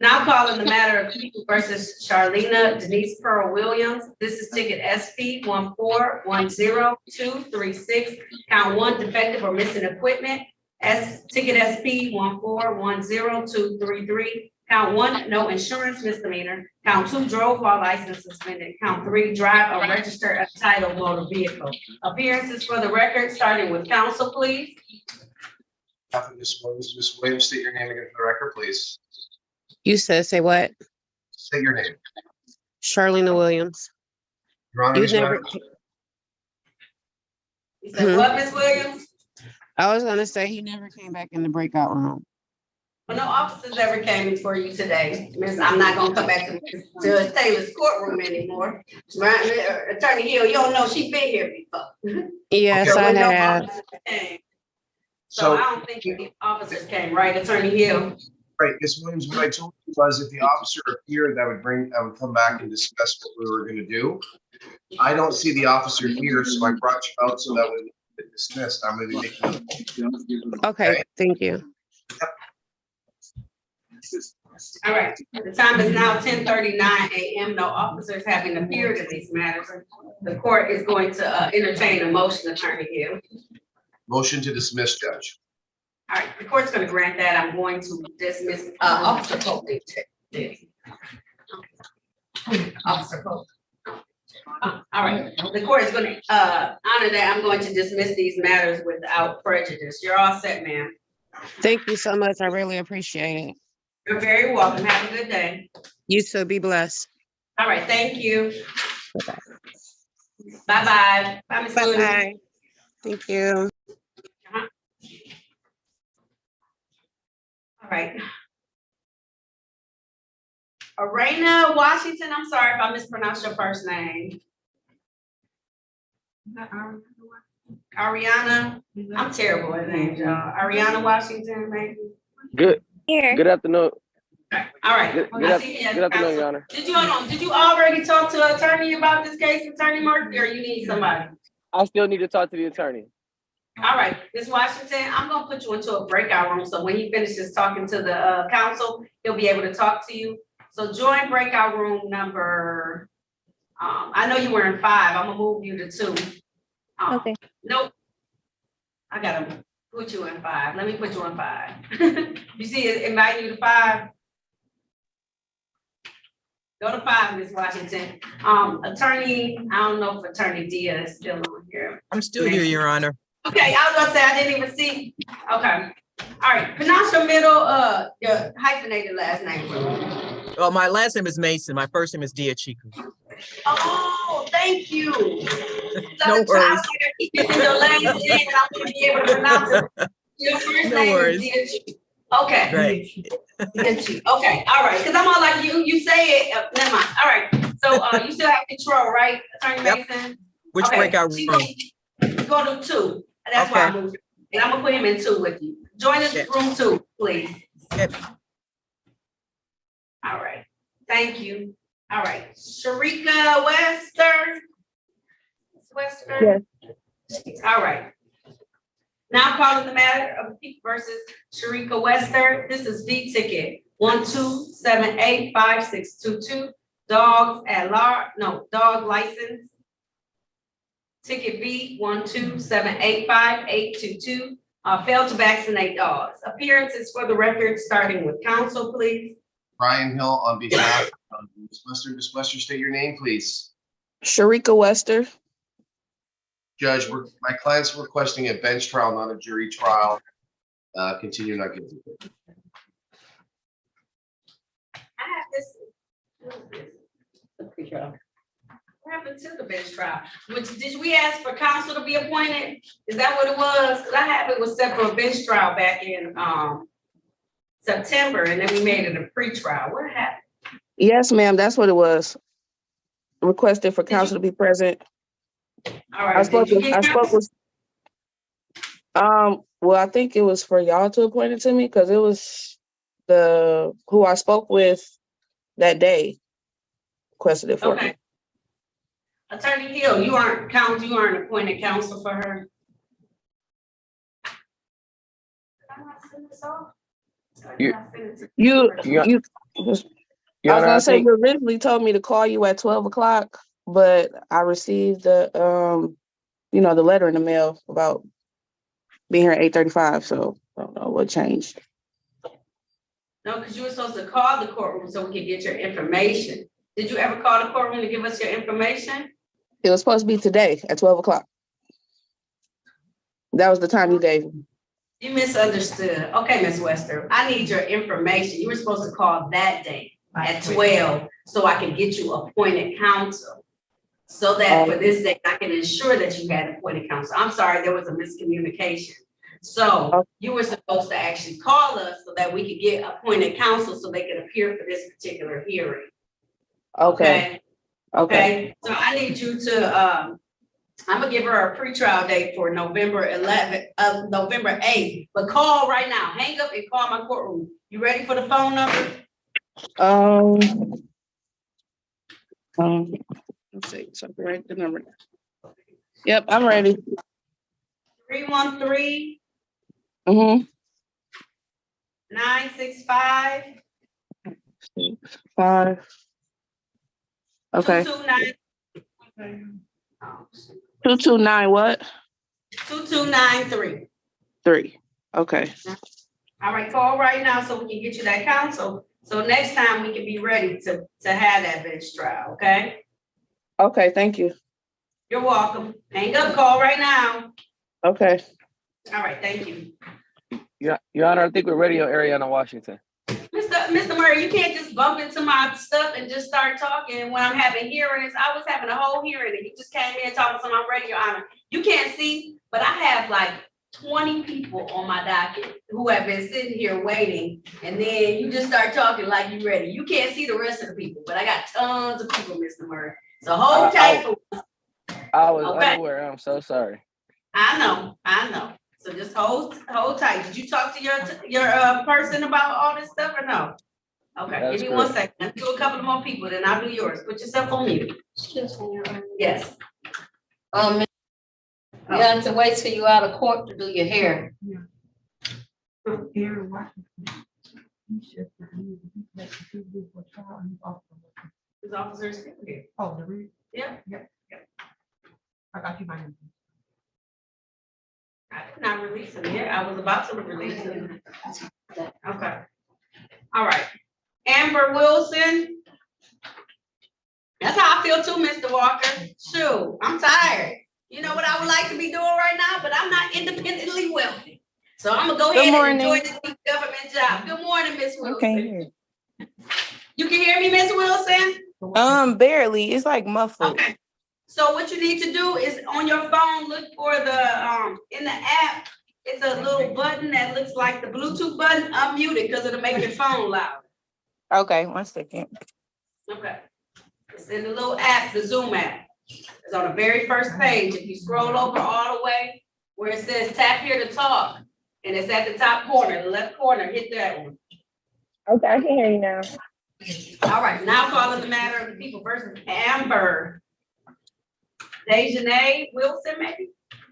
Now calling the matter of people versus Charlena Denise Pearl Williams. This is ticket SP 1410236. Count 1, defective or missing equipment. Ticket SP 1410233. Count 1, no insurance misdemeanor. Count 2, drove while license suspended. Count 3, drive a registered untitled motor vehicle. Appearances for the record, starting with counsel, please. Ms. Williams. Ms. Williams, state your name again for the record, please. You said, say what? State your name. Charlene Williams. Your Honor, You these never, matters- You said what, Ms. Williams? I was gonna say he never came back in the breakout room. Well, no officers ever came before you today. Miss, I'm not gonna come back to Judge Taylor's courtroom anymore. Right, Attorney Hill, you don't know, she been here before. Yes, There I were no have. officers came. So I don't think the officers came, right, Attorney Hill? Right, Ms. Williams, what I told you was if the officer appeared, I would come back and discuss what we were gonna do. I don't see the officer here, so I brought you out so that we get dismissed. I'm gonna be making. Okay, thank you. All right, the time is now 10:39 a.m. No officers having appeared in these matters. The court is going to entertain a motion, Attorney Hill. Motion to dismiss, Judge. All right, the court's gonna grant that. I'm going to dismiss Officer Polk. Officer Polk. All right, the court is gonna honor that. I'm going to dismiss these matters without prejudice. You're all set, ma'am. Thank you so much. I really appreciate it. You're very welcome. Have a good day. You too. Be blessed. All right, thank you. Bye-bye. Bye, Ms. Williams. Bye-bye. Thank you. All right. Marlena Washington, I'm sorry if I mispronounced your first name. Ariana, I'm terrible at names, y'all. Ariana Washington, maybe? Good. Here. Good afternoon. All right. Good I see you as afternoon, counsel. Your Honor. Did you already talk to an attorney about this case, Attorney Murphy, or you need somebody? I still need to talk to the attorney. All right, Ms. Washington, I'm gonna put you into a breakout room, so when he finishes talking to the council, he'll be able to talk to you. So join breakout room number, I know you were in 5, I'm gonna move you to 2. Okay. Nope. I gotta put you in 5, let me put you in 5. You see it inviting you to 5? Go to 5, Ms. Washington. Attorney, I don't know if Attorney Diaz is still on here. I'm still here, Your Honor. Okay, I was gonna say, I didn't even see, okay. All right, pronounce your your hyphenated last name for me. Well, my last name is Mason. My first name is Diachiku. Oh, thank you. No worries. I keep getting your last name and I'm gonna be able to pronounce it. Your first No name worries. is Diachiku. Okay. Right. Diachiku. Okay, all right, because I'm all like, you say it, never mind. All right, so you still have control, right, Attorney Mason? Which Okay, breakout so room? Go to 2. That's why I moved. And I'm gonna put him in 2 with you. Join us in room 2, please. All right, thank you. All right, Sharika Wester. Wester? Yes. All right. Now calling the matter of Peak versus Sharika Wester. This is V ticket 12785622. Dogs at large, no, dog license. Ticket B 127858822. Failed to vaccinate dogs. Appearances for the record, starting with counsel, please. Brian Hill on behalf of Ms. Wester. Ms. Wester, state your name, please. Sharika Wester. Judge, my client's requesting a bench trial, not a jury trial. Continue not guilty. I have this. What happened to the bench trial? Did we ask for counsel to be appointed? Is that what it was? Because I have it was set for a bench trial back in September, and then we made it a pre-trial. What happened? Yes, ma'am, that's what it was. Requested for counsel to be present. All right. I spoke with, well, I think it was for y'all to appoint it to me because it was who I spoke with that day requested it for me. Attorney Hill, you aren't appointed counsel for her. You I was gonna say you originally told me to call you at 12 o'clock, but I received the the letter in the mail about being here at 8:35, so I don't know what changed. No, because you were supposed to call the courtroom so we could get your information. Did you ever call the courtroom to give us your information? It was supposed to be today at 12 o'clock. That was the time you gave me. You misunderstood. Okay, Ms. Wester, I need your information. You were supposed to call that day at 12, so I can get you appointed counsel. So that for this day, I can ensure that you had appointed counsel. I'm sorry, there was a miscommunication. So you were supposed to actually call us so that we could get appointed counsel so they could appear for this particular hearing. Okay. Okay, so I need you to, I'm gonna give her a pretrial date for November 8th, but call right now, hang up and call my courtroom. You ready for the phone number? Let's see, so I can write the number down. Yep, I'm ready. 313 Mm-hmm. 965 5. Okay. 229. 229 what? 2293. 3. Okay. All right, call right now so we can get you that counsel. So next time we can be ready to have that bench trial, okay? Okay, thank you. You're welcome. Hang up, call right now. Okay. All right, thank you. Your Honor, I think we're ready on Ariana Washington. Mr. Murray, you can't just bump into my stuff and just start talking when I'm having hearings. I was having a whole hearing and you just came in talking to my radio, Your Honor. You can't see, but I have like 20 people on my docket who have been sitting here waiting, and then you just start talking like you ready. You can't see the rest of the people, but I got tons of people, Mr. Murray. So hold tight for us. I was Okay. unaware. I'm so sorry. I know. So just hold tight. Did you talk to your person about all this stuff or no? Okay, That's give me 1 correct. second. Let's do a couple more people, then I'll do yours. Put yourself on mute. Yes. You have to wait till you out of court to do your hair. His officers here. Oh, the read? Yeah. I got you by name. I did not release him yet. I was about to release him. Okay. All right. Amber Wilson. That's how I feel too, Mr. Walker. Shoot, I'm tired. You know what I would like to be doing right now, but I'm not independently wealthy. So I'm gonna go ahead and enjoy this big government job. Good morning, Miss Wilson. You can hear me, Miss Wilson? Barely. It's like muffled. Okay. So what you need to do is on your phone, look for the in the app, it's a little button that looks like the Bluetooth button. Unmute it because it'll make your phone loud. Okay, 1 second. Okay. It's in the little app, the Zoom app. It's on the very first page. If you scroll over all the way where it says tap here to talk, and it's at the top corner, the left corner, hit that one. Okay, I can hear you now. All right, now calling the matter of the people versus Amber. Dejanay Wilson, maybe?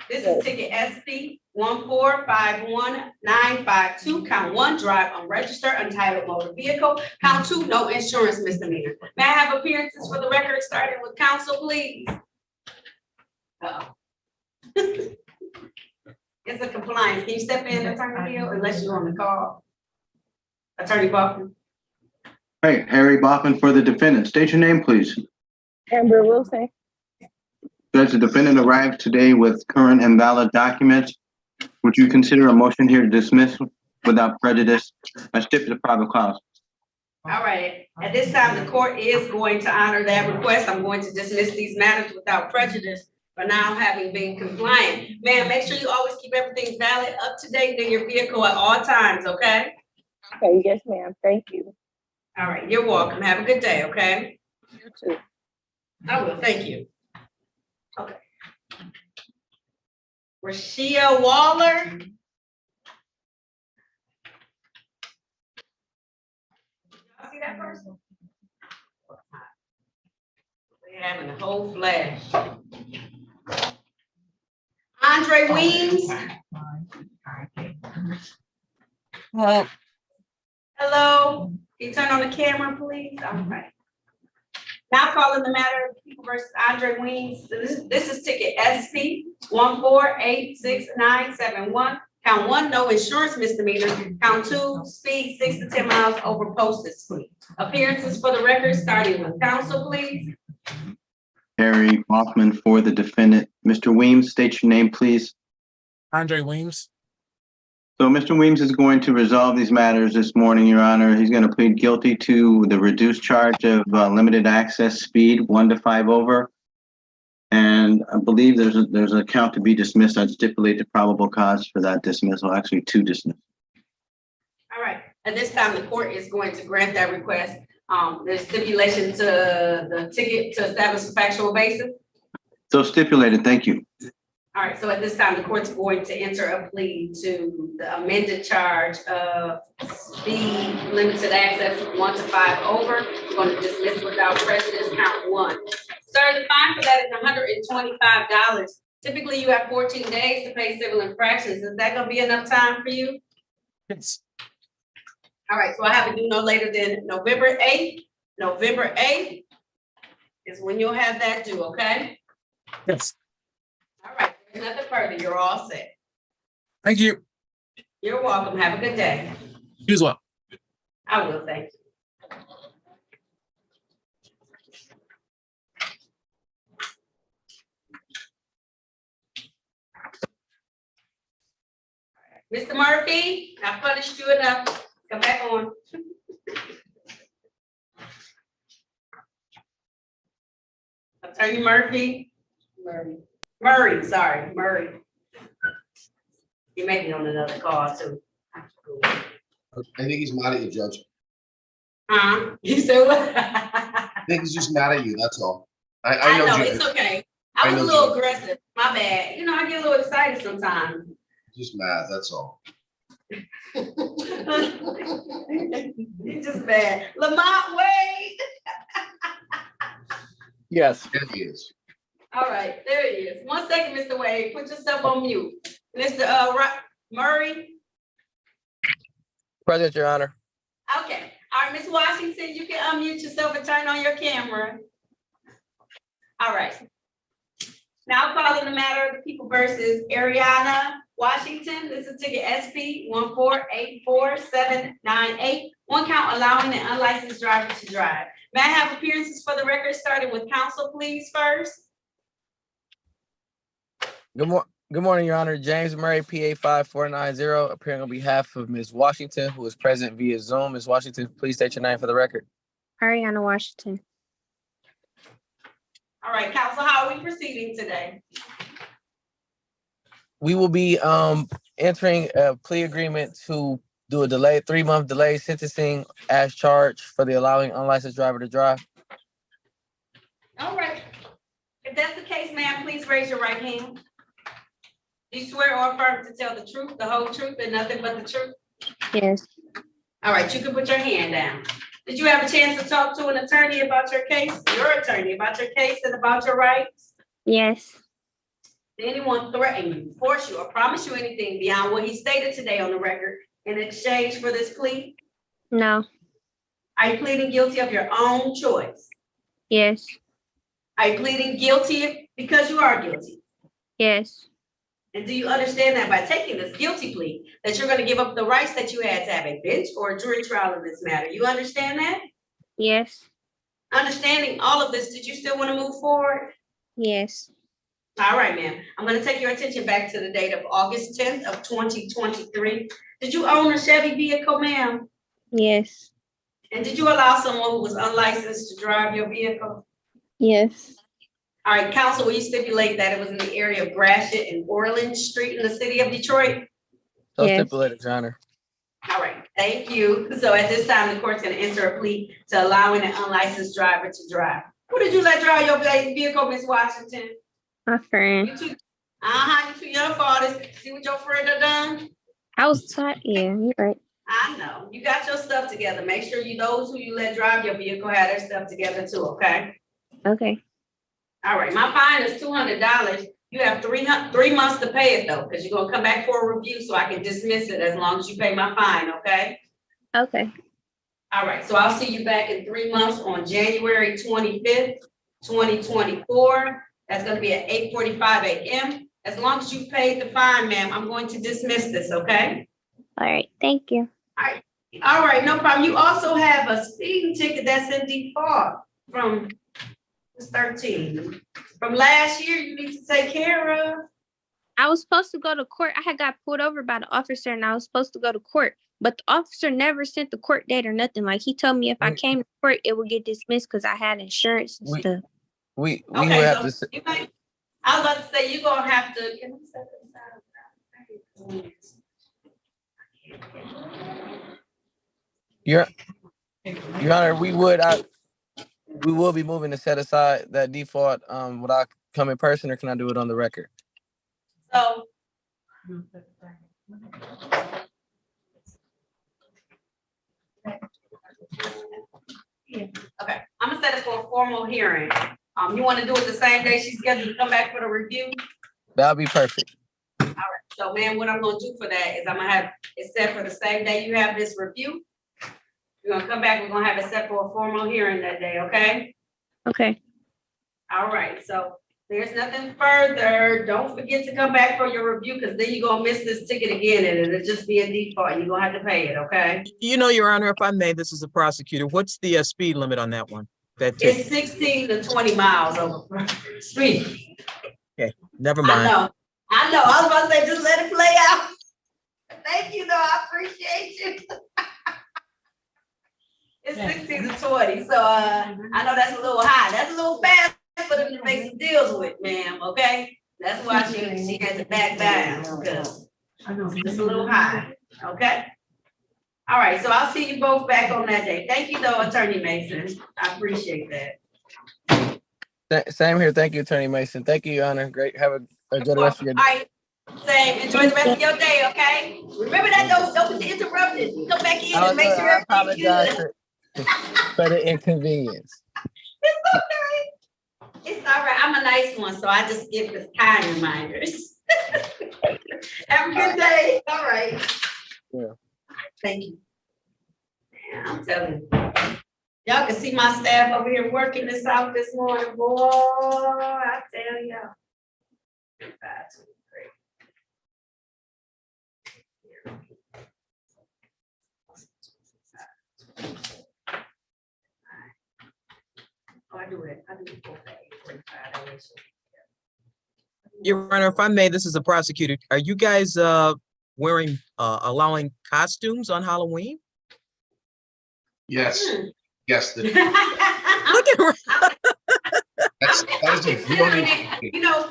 This is ticket SP 1451952, count 1, drive unregistered untitled motor vehicle, count 2, no insurance misdemeanor. May I have appearances for the record, starting with counsel, please? Uh-oh. It's a compliance. Can you step in, Attorney Hill, unless you're on the call? Attorney Buckman. Hey, Harry Boffin for the defendant. State your name, please. Amber Wilson. Judge, the defendant arrived today with current and valid documents. Would you consider a motion here to dismiss without prejudice and stipulate private cause? All right, at this time, the court is going to honor that request. I'm going to dismiss these matters without prejudice for now having been compliant. Ma'am, make sure you always keep everything valid, up to date in your vehicle at all times, okay? Okay, yes, ma'am. Thank you. All right, you're welcome. Have a good day, okay? You too. I will, thank you. Okay. Rashia Waller. Y'all see that person? They're having a whole flash. Andre Weems. Hello. Can you turn on the camera, please? All right. Now calling the matter of people versus Andre Weems. So this is ticket SP 1486971. Count 1, no insurance misdemeanor. Count 2, speed 6 to 10 miles over posted speed. Appearances for the record, starting with counsel, please. Harry Hoffman for the defendant. Mr. Weems, state your name, please. Andre Weems. So Mr. Weems is going to resolve these matters this morning, Your Honor. He's going to plead guilty to the reduced charge of limited access speed, 1 to 5 over. And I believe there's a count to be dismissed. I'd stipulate the probable cause for that dismissal, actually 2 dismissed. All right, at this time, the court is going to grant that request. There's stipulation to the ticket to establish a factual basis. So stipulated, thank you. All right, so at this time, the court's going to enter a plea to the amended charge of speed limited access 1 to 5 over. We're going to dismiss without prejudice count 1. Sir, the fine for that is $125. Typically, you have 14 days to pay civil infractions. Is that gonna be enough time for you? Yes. All right, so I have it due no later than November 8th. November 8th is when you'll have that due, okay? Yes. All right, there's nothing further. You're all set. Thank you. You're welcome. Have a good day. You as well. I will, thank you. Mr. Murphy, I punished you enough. Come back on. Attorney Murphy? Murray, sorry, Murray. He may be on another call too. I think he's mad at you, Judge. You said what? I think he's just mad at you, that's all. I I know know, Judge. it's okay. I was a little aggressive. My bad. You know, I get a little excited sometimes. Just mad, that's all. He's just bad. Lamont Wade. Yes. There he is. All right, there he is. 1 second, Mr. Wade. Put yourself on mute. Mr. Murray. Present, Your Honor. Okay. All right, Ms. Washington, you can unmute yourself and turn on your camera. All right. Now calling the matter of the people versus Ariana Washington. This is ticket SP 1484798. 1 count allowing an unlicensed driver to drive. May I have appearances for the record, starting with counsel, please, first? Good morning, Your Honor. James Murray, PA 5490, appearing on behalf of Ms. Washington, who is present via Zoom. Ms. Washington, please state your name for the record. Ariana Washington. All right, counsel, how are we proceeding today? We will be entering a plea agreement to do a 3-month delay sentencing as charged for the allowing unlicensed driver to drive. All right. If that's the case, ma'am, please raise your right hand. Do you swear or affirm to tell the truth, the whole truth, and nothing but the truth? Yes. All right, you can put your hand down. Did you have a chance to talk to an attorney about your case, your attorney about your case and about your rights? Yes. Did anyone threaten you, force you, or promise you anything beyond what he stated today on the record in exchange for this plea? No. Are you pleading guilty of your own choice? Yes. Are you pleading guilty because you are guilty? Yes. And do you understand that by taking this guilty plea, that you're going to give up the rights that you had to have a bench or a jury trial in this matter? You understand that? Yes. Understanding all of this, did you still want to move forward? Yes. All right, ma'am. I'm going to take your attention back to the date of August 10th of 2023. Did you own a Chevy vehicle, ma'am? Yes. And did you allow someone who was unlicensed to drive your vehicle? Yes. All right, counsel, will you stipulate that it was in the area of Gratiot and Orland Street in the city of Detroit? So Yes. stipulated, Your Honor. All right, thank you. So at this time, the court's going to enter a plea to allowing an unlicensed driver to drive. Who did you let drive your vehicle, Ms. Washington? My friend. You too. You too young for all this. See what your friend have done? I was taught. Yeah, you're right. I know. You got your stuff together. Make sure those who you let drive your vehicle have their stuff together too, okay? Okay. All right, my fine is $200. You have 3 months to pay it though, because you're gonna come back for a review so I can dismiss it as long as you pay my fine, okay? Okay. All right, so I'll see you back in 3 months on January 25th, 2024. That's gonna be at 8:45 a.m. As long as you paid the fine, ma'am, I'm going to dismiss this, okay? All right. Thank you. All right, no problem. You also have a speeding ticket that's in default from 13. From last year, you need to take care of. I was supposed to go to court. I had got pulled over by the officer and I was supposed to go to court. But the officer never sent the court date or nothing. Like he told me if I came to court, it would get dismissed because I had insurance and stuff. We would Okay, have so to. you might, I was about to say, you're gonna have to. Can we set this Your Honor, we will be moving to set aside that default. Would I come in person or can I do it on the record? So. Okay, I'm gonna set it for a formal hearing. You wanna do it the same day she's scheduled to come back for the review? That'll be perfect. All right, so man, what I'm gonna do for that is I'm gonna have it set for the same day you have this review. You're gonna come back, we're gonna have it set for a formal hearing that day, okay? Okay. All right, so there's nothing further. Don't forget to come back for your review, because then you're gonna miss this ticket again and it'll just be a default. You're gonna have to pay it, okay? You know, Your Honor, if I may, this is a prosecutor. What's the speed limit on that one? That ticket? It's 16 to 20 miles over speed. Okay, never mind. I know. I was about to say, just let it play out. Thank you, though. I appreciate you. It's 16 to 20, so I know that's a little high. That's a little fast for them to make some deals with, ma'am, okay? That's why she had to back down, because it's a little high, okay? All right, so I'll see you both back on that day. Thank you, though, Attorney Mason. I appreciate that. Same here. Thank you, Attorney Mason. Thank you, Your Honor. Great. Have a good rest of your day. All right, same. Enjoy the rest of your day, okay? Remember that, don't be interrupted. Come back in and make sure everything's good. For the inconvenience. It's okay. It's all right. I'm a nice one, so I just give the kind reminders. Have a good day. All right. Yeah. Thank you. Man, I'm telling you. Y'all can see my staff over here working this out this morning, boy. I tell y'all. 5, 2, 3. Oh, I do it 8:45. Your Honor, if I may, this is a prosecutor. Are you guys wearing allowing costumes on Halloween? Yes, yes. Look at her. That is a brilliant. You know,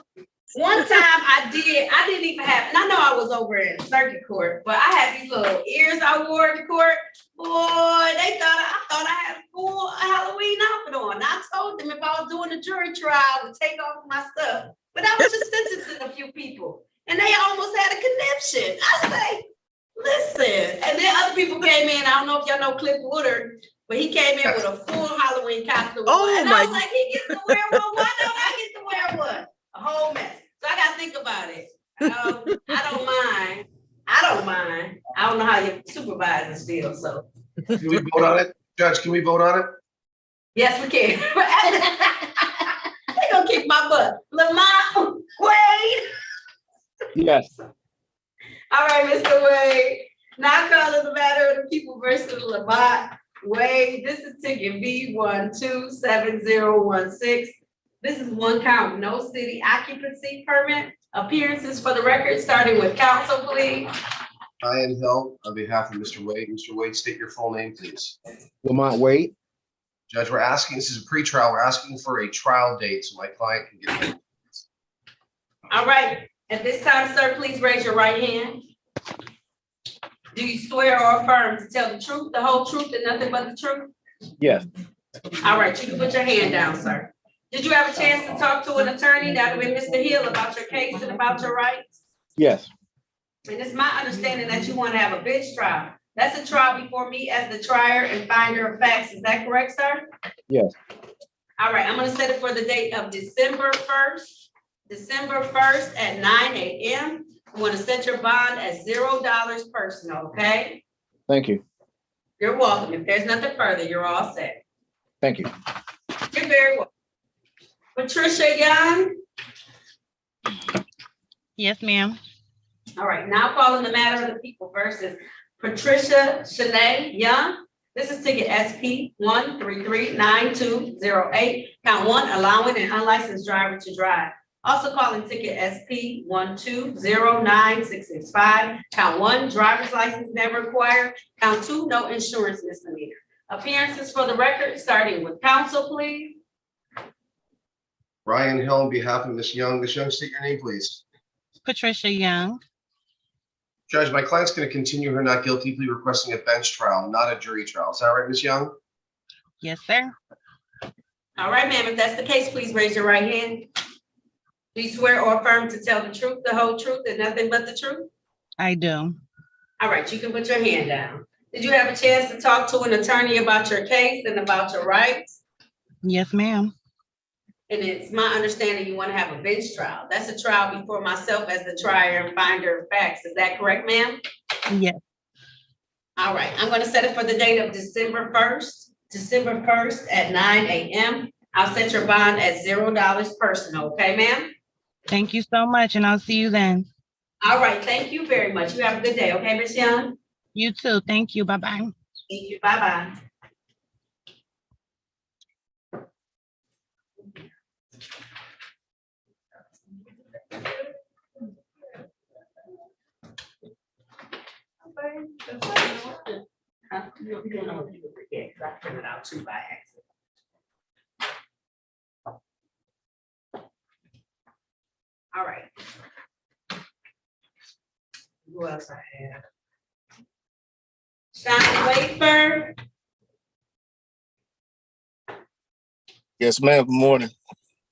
one time I didn't even have, and I know I was over in circuit court, but I had these little ears I wore to court. Boy, I thought I had a full Halloween outfit on. I told them if I was doing a jury trial, I would take off my stuff. But I was just sentencing a few people, and they almost had a conniption. I say, listen, and then other people came in. I don't know if y'all know Cliff Woodard, but he came in with a full Halloween costume. Oh, and my. I was like, he gets to wear one. Why don't I get to wear one? A whole mess. So I got to think about it. I don't mind. I don't know how your supervisors feel, so. Can we vote on it? Judge, can we vote on it? Yes, we can. They gonna kick my butt. Lamont Wade. Yes. All right, Mr. Wade. Now calling the matter of the people versus Lamont Wade. This is ticket B127016. This is one count, no city occupancy permit. Appearances for the record, starting with counsel, please. Ryan Hill, on behalf of Mr. Wade. Mr. Wade, state your full name, please. Lamont Wade. Judge, we're asking, this is a pretrial, we're asking for a trial date so my client can get it. All right, at this time, sir, please raise your right hand. Do you swear or affirm to tell the truth, the whole truth, and nothing but the truth? Yes. All right, you can put your hand down, sir. Did you have a chance to talk to an attorney, that would be Mr. Hill, about your case and about your rights? Yes. And it's my understanding that you want to have a bench trial. That's a trial before me as the trier and finder of facts. Is that correct, sir? Yes. All right, I'm gonna set it for the date of December 1st at 9 a.m. I'm gonna set your bond at $0 personal, okay? Thank you. You're welcome. If there's nothing further, you're all set. Thank you. You're very welcome. Patricia Young? Yes, ma'am. All right, now calling the matter of the people versus Patricia Shanae Young. This is ticket SP 1339208. Count 1, allowing an unlicensed driver to drive. Also calling ticket SP 1209665. Count 1, driver's license never acquired. Count 2, no insurance misdemeanor. Appearances for the record, starting with counsel, please. Ryan Hill, on behalf of Ms. Young. Ms. Young, state your name, please. Patricia Young. Judge, my client's going to continue her not guilty plea requesting a bench trial, not a jury trial. Is that right, Ms. Young? Yes, sir. All right, ma'am, if that's the case, please raise your right hand. Do you swear or affirm to tell the truth, the whole truth, and nothing but the truth? I do. All right, you can put your hand down. Did you have a chance to talk to an attorney about your case and about your rights? Yes, ma'am. And it's my understanding you want to have a bench trial. That's a trial before myself as the trier and finder of facts. Is that correct, ma'am? Yes. All right, I'm going to set it for the date of December 1st at 9 a.m. I'll set your bond at $0 personal, okay, ma'am? Thank you so much, and I'll see you then. All right, thank you very much. You have a good day, okay, Ms. Young? You too. Thank you. Bye-bye. Thank you. Bye-bye. You don't know if you forget, because I printed out 2 by accident. All right. Who else I have? Sean Wafer. Yes, ma'am. Good morning.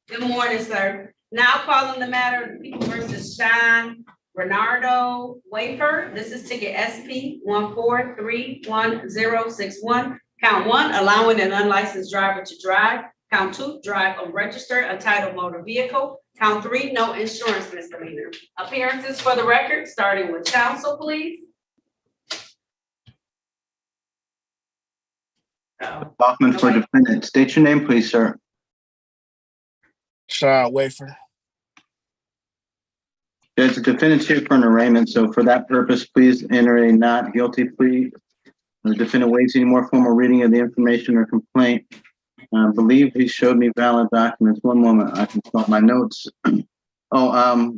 Good morning, sir. Now calling the matter of People versus Sean Bernardo Wafer. This is ticket SP 1431061. Count 1, allowing an unlicensed driver to drive. Count 2, drive a registered untitled motor vehicle. Count 3, no insurance misdemeanor. Appearances for the record, starting with counsel, please. Bachman for defendant. State your name, please, sir. Sean Wafer. There's a defendant's here for an arraignment, so for that purpose, please enter a not guilty plea. The defendant waives any more formal reading of the information or complaint. I believe he showed me valid documents. One moment, I can pull up my notes. Yeah,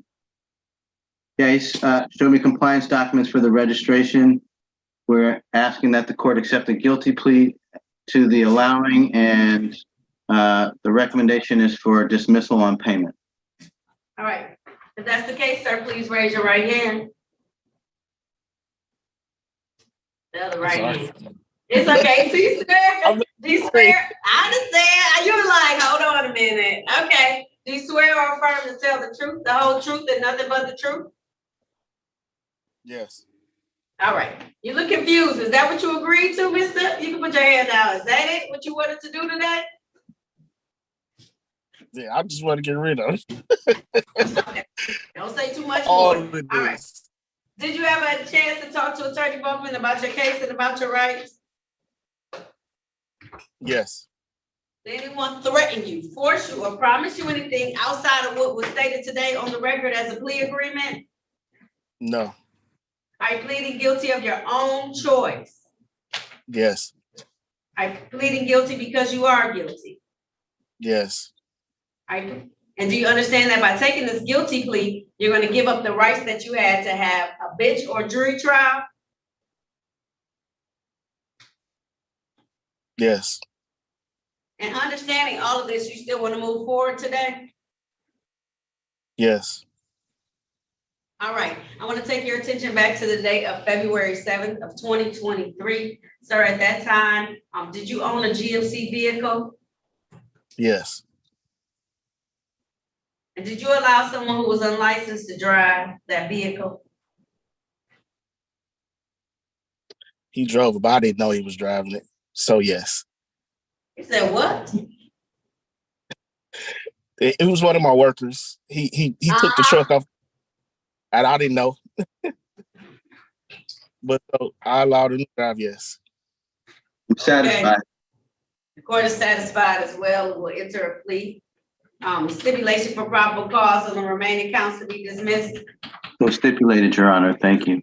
he's showed me compliance documents for the registration. We're asking that the court accept a guilty plea to the allowing, and the recommendation is for dismissal on payment. All right. If that's the case, sir, please raise your right hand. The other right hand. It's okay. Do you swear? Do you swear? I understand. You were like, hold on a minute. Okay. Do you swear or affirm to tell the truth, the whole truth, and nothing but the truth? Yes. All right. You look confused. Is that what you agreed to, mister? You can put your hand down. Is that it? What you wanted to do today? Yeah, I just want to get rid of it. Okay. Don't say too much All more. of it All right. is. Did you have a chance to talk to Attorney Bowman about your case and about your rights? Yes. Did anyone threaten you, force you, or promise you anything outside of what was stated today on the record as a plea agreement? No. Are you pleading guilty of your own choice? Yes. Are you pleading guilty because you are guilty? Yes. And do you understand that by taking this guilty plea, you're going to give up the rights that you had to have a bench or jury trial? Yes. And understanding all of this, you still want to move forward today? Yes. All right. I want to take your attention back to the date of February 7th of 2023. Sir, at that time, did you own a GMC vehicle? Yes. And did you allow someone who was unlicensed to drive that vehicle? He drove it, but I didn't know he was driving it. So yes. You said what? It was one of my workers. He took the truck off, and I didn't know. But so I allowed him to drive, yes. I'm satisfied. Okay. The court is satisfied as well. We'll enter a plea. Stipulation for probable cause on the remaining counts to be dismissed. So stipulated, Your Honor. Thank you.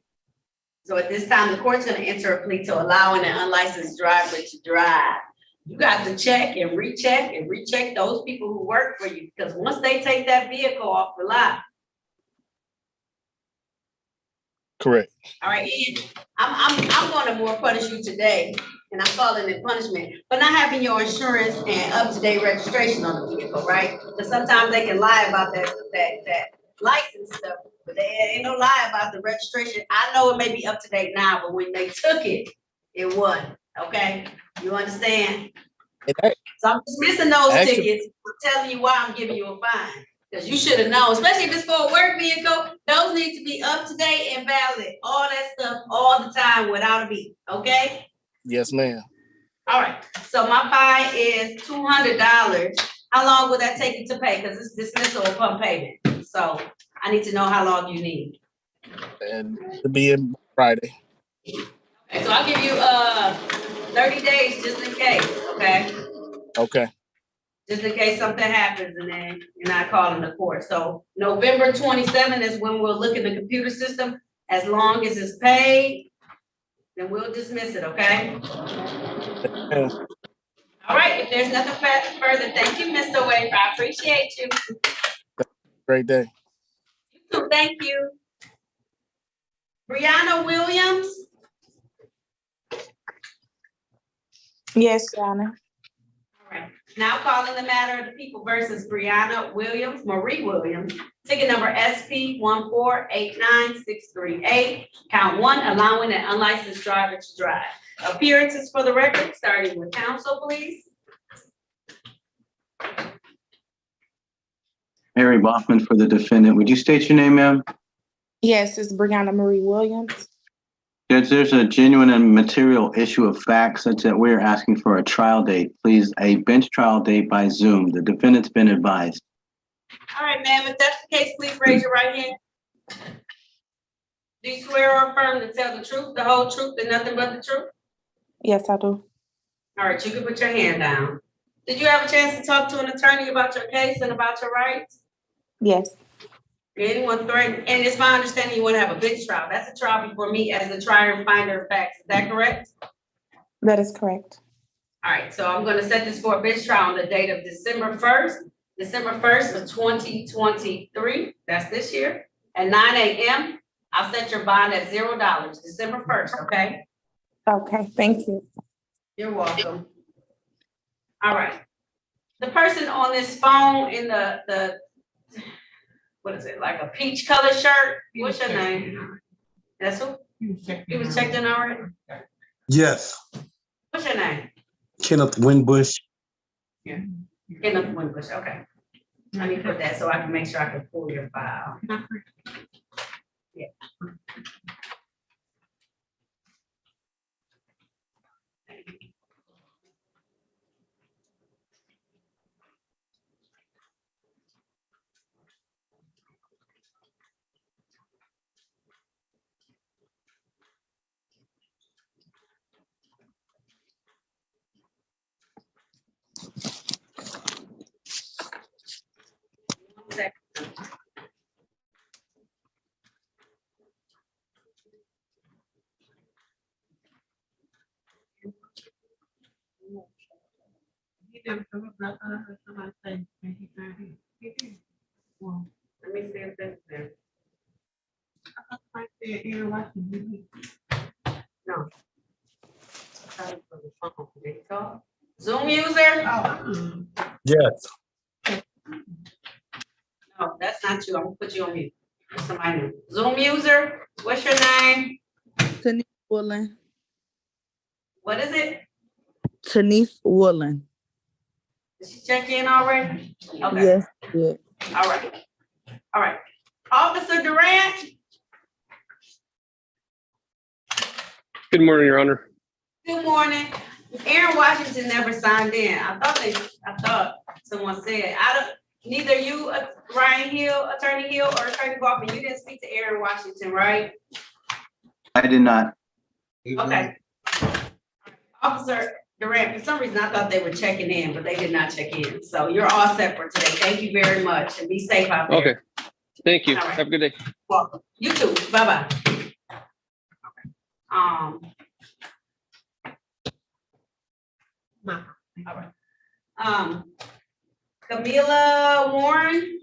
So at this time, the court's going to enter a plea to allowing an unlicensed driver to drive. You got to check and recheck those people who work for you, because once they take that vehicle off the lot, Correct. all right, Ian, I'm gonna more punish you today, and I'm calling it punishment, for not having your insurance and up-to-date registration on the vehicle, right? Because sometimes they can lie about that license stuff, but they ain't no lie about the registration. I know it may be up to date now, but when they took it, it wasn't, okay? You understand? So I'm dismissing those Actually- tickets, I'm telling you why I'm giving you a fine. Because you should have known, especially if it's for a work vehicle, those need to be up to date and valid, all that stuff, all the time without a beat, okay? Yes, ma'am. All right, so my fine is $200. How long will that take you to pay? Because it's dismissal upon payment. So I need to know how long you need. And to be in Friday. Okay, so I'll give you 30 days just in case, okay? Okay. Just in case something happens and then you're not calling the court. So November 27th is when we'll look in the computer system. As long as it's paid, then we'll dismiss it, okay? Yeah. All right, if there's nothing further, thank you, Mr. Wade. I appreciate you. Great day. Thank you. Brianna Williams? Yes, Your Honor. All right, now calling the matter of the people versus Brianna Williams, Marie Williams, ticket number SP 1489638, count 1, allowing an unlicensed driver to drive. Appearances for the record, starting with counsel, please. Harry Bachman for the defendant. Would you state your name, ma'am? Yes, it's Brianna Marie Williams. Judge, there's a genuine and material issue of fact such that we're asking for a trial date. Please, a bench trial date by Zoom. The defendant's been advised. All right, ma'am, if that's the case, please raise your right hand. Do you swear or affirm to tell the truth, the whole truth, and nothing but the truth? Yes, I do. All right, you can put your hand down. Did you have a chance to talk to an attorney about your case and about your rights? Yes. Anyone threatened, and it's my understanding you want to have a bench trial. That's a trial before me as the trier and finder of facts. Is that correct? That is correct. All right, so I'm going to set this for a bench trial on the date of December 1st of 2023. That's this year at 9 a.m. I'll set your bond at $0, December 1st, okay? Okay, thank you. You're welcome. All right. The person on this phone in the what is it, like a peach color shirt? What's your name? That's who? He was checked in already? Yes, What's your name? Kenneth Winbush. Yeah. Kenneth Winbush, okay. Let me put that so I can make sure I can pull your file. Yeah. One second. Let me see if that's there. No. Zoom user? Yes, No, that's not you. I'm gonna put you on mute. That's somebody new. Zoom user, what's your name? Tanise Woolen. What is it? Tanise Woolen. Did she check in already? Okay. Yes, yeah. All right. All right. Officer Durant? Good morning, Your Honor. Good morning. Aaron Washington never signed in. I thought someone said, neither you, Ryan Hill, Attorney Hill, or Attorney Baldwin, you didn't speak to Aaron Washington, right? I did not. Okay. Officer Durant, for some reason, I thought they were checking in, but they did not check in. So you're all set for today. Thank you very much, and be safe out there. Okay. Thank you. All right. Have a good day. Welcome. You too. Bye-bye. All right. Camila Warren.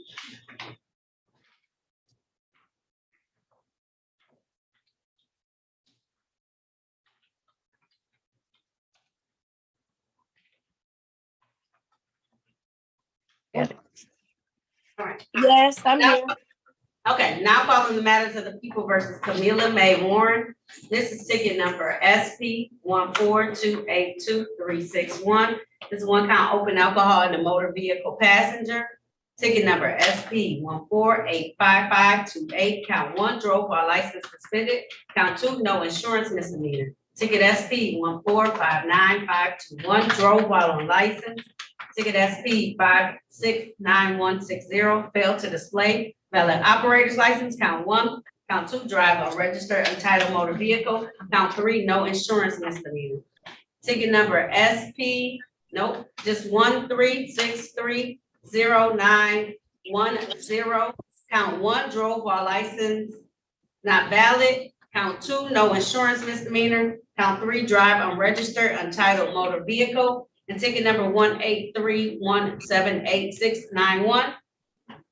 All right. Yes, I'm Now- here. Okay, now following the matters of the people versus Camila May Warren. This is ticket number SP 14282-361. This is one count open alcohol in the motor vehicle passenger. Ticket number SP 1485528, count 1, drove while license suspended. Count 2, no insurance misdemeanor. Ticket SP 1459521, drove while on license. Ticket SP 569160, failed to display valid operator's license. Count 1. Count 2, drive unregistered untitled motor vehicle. Count 3, no insurance misdemeanor. Ticket number SP, nope, just 13630910. Count 1, drove while license not valid. Count 2, no insurance misdemeanor. Count 3, drive unregistered untitled motor vehicle. And ticket number 183178691.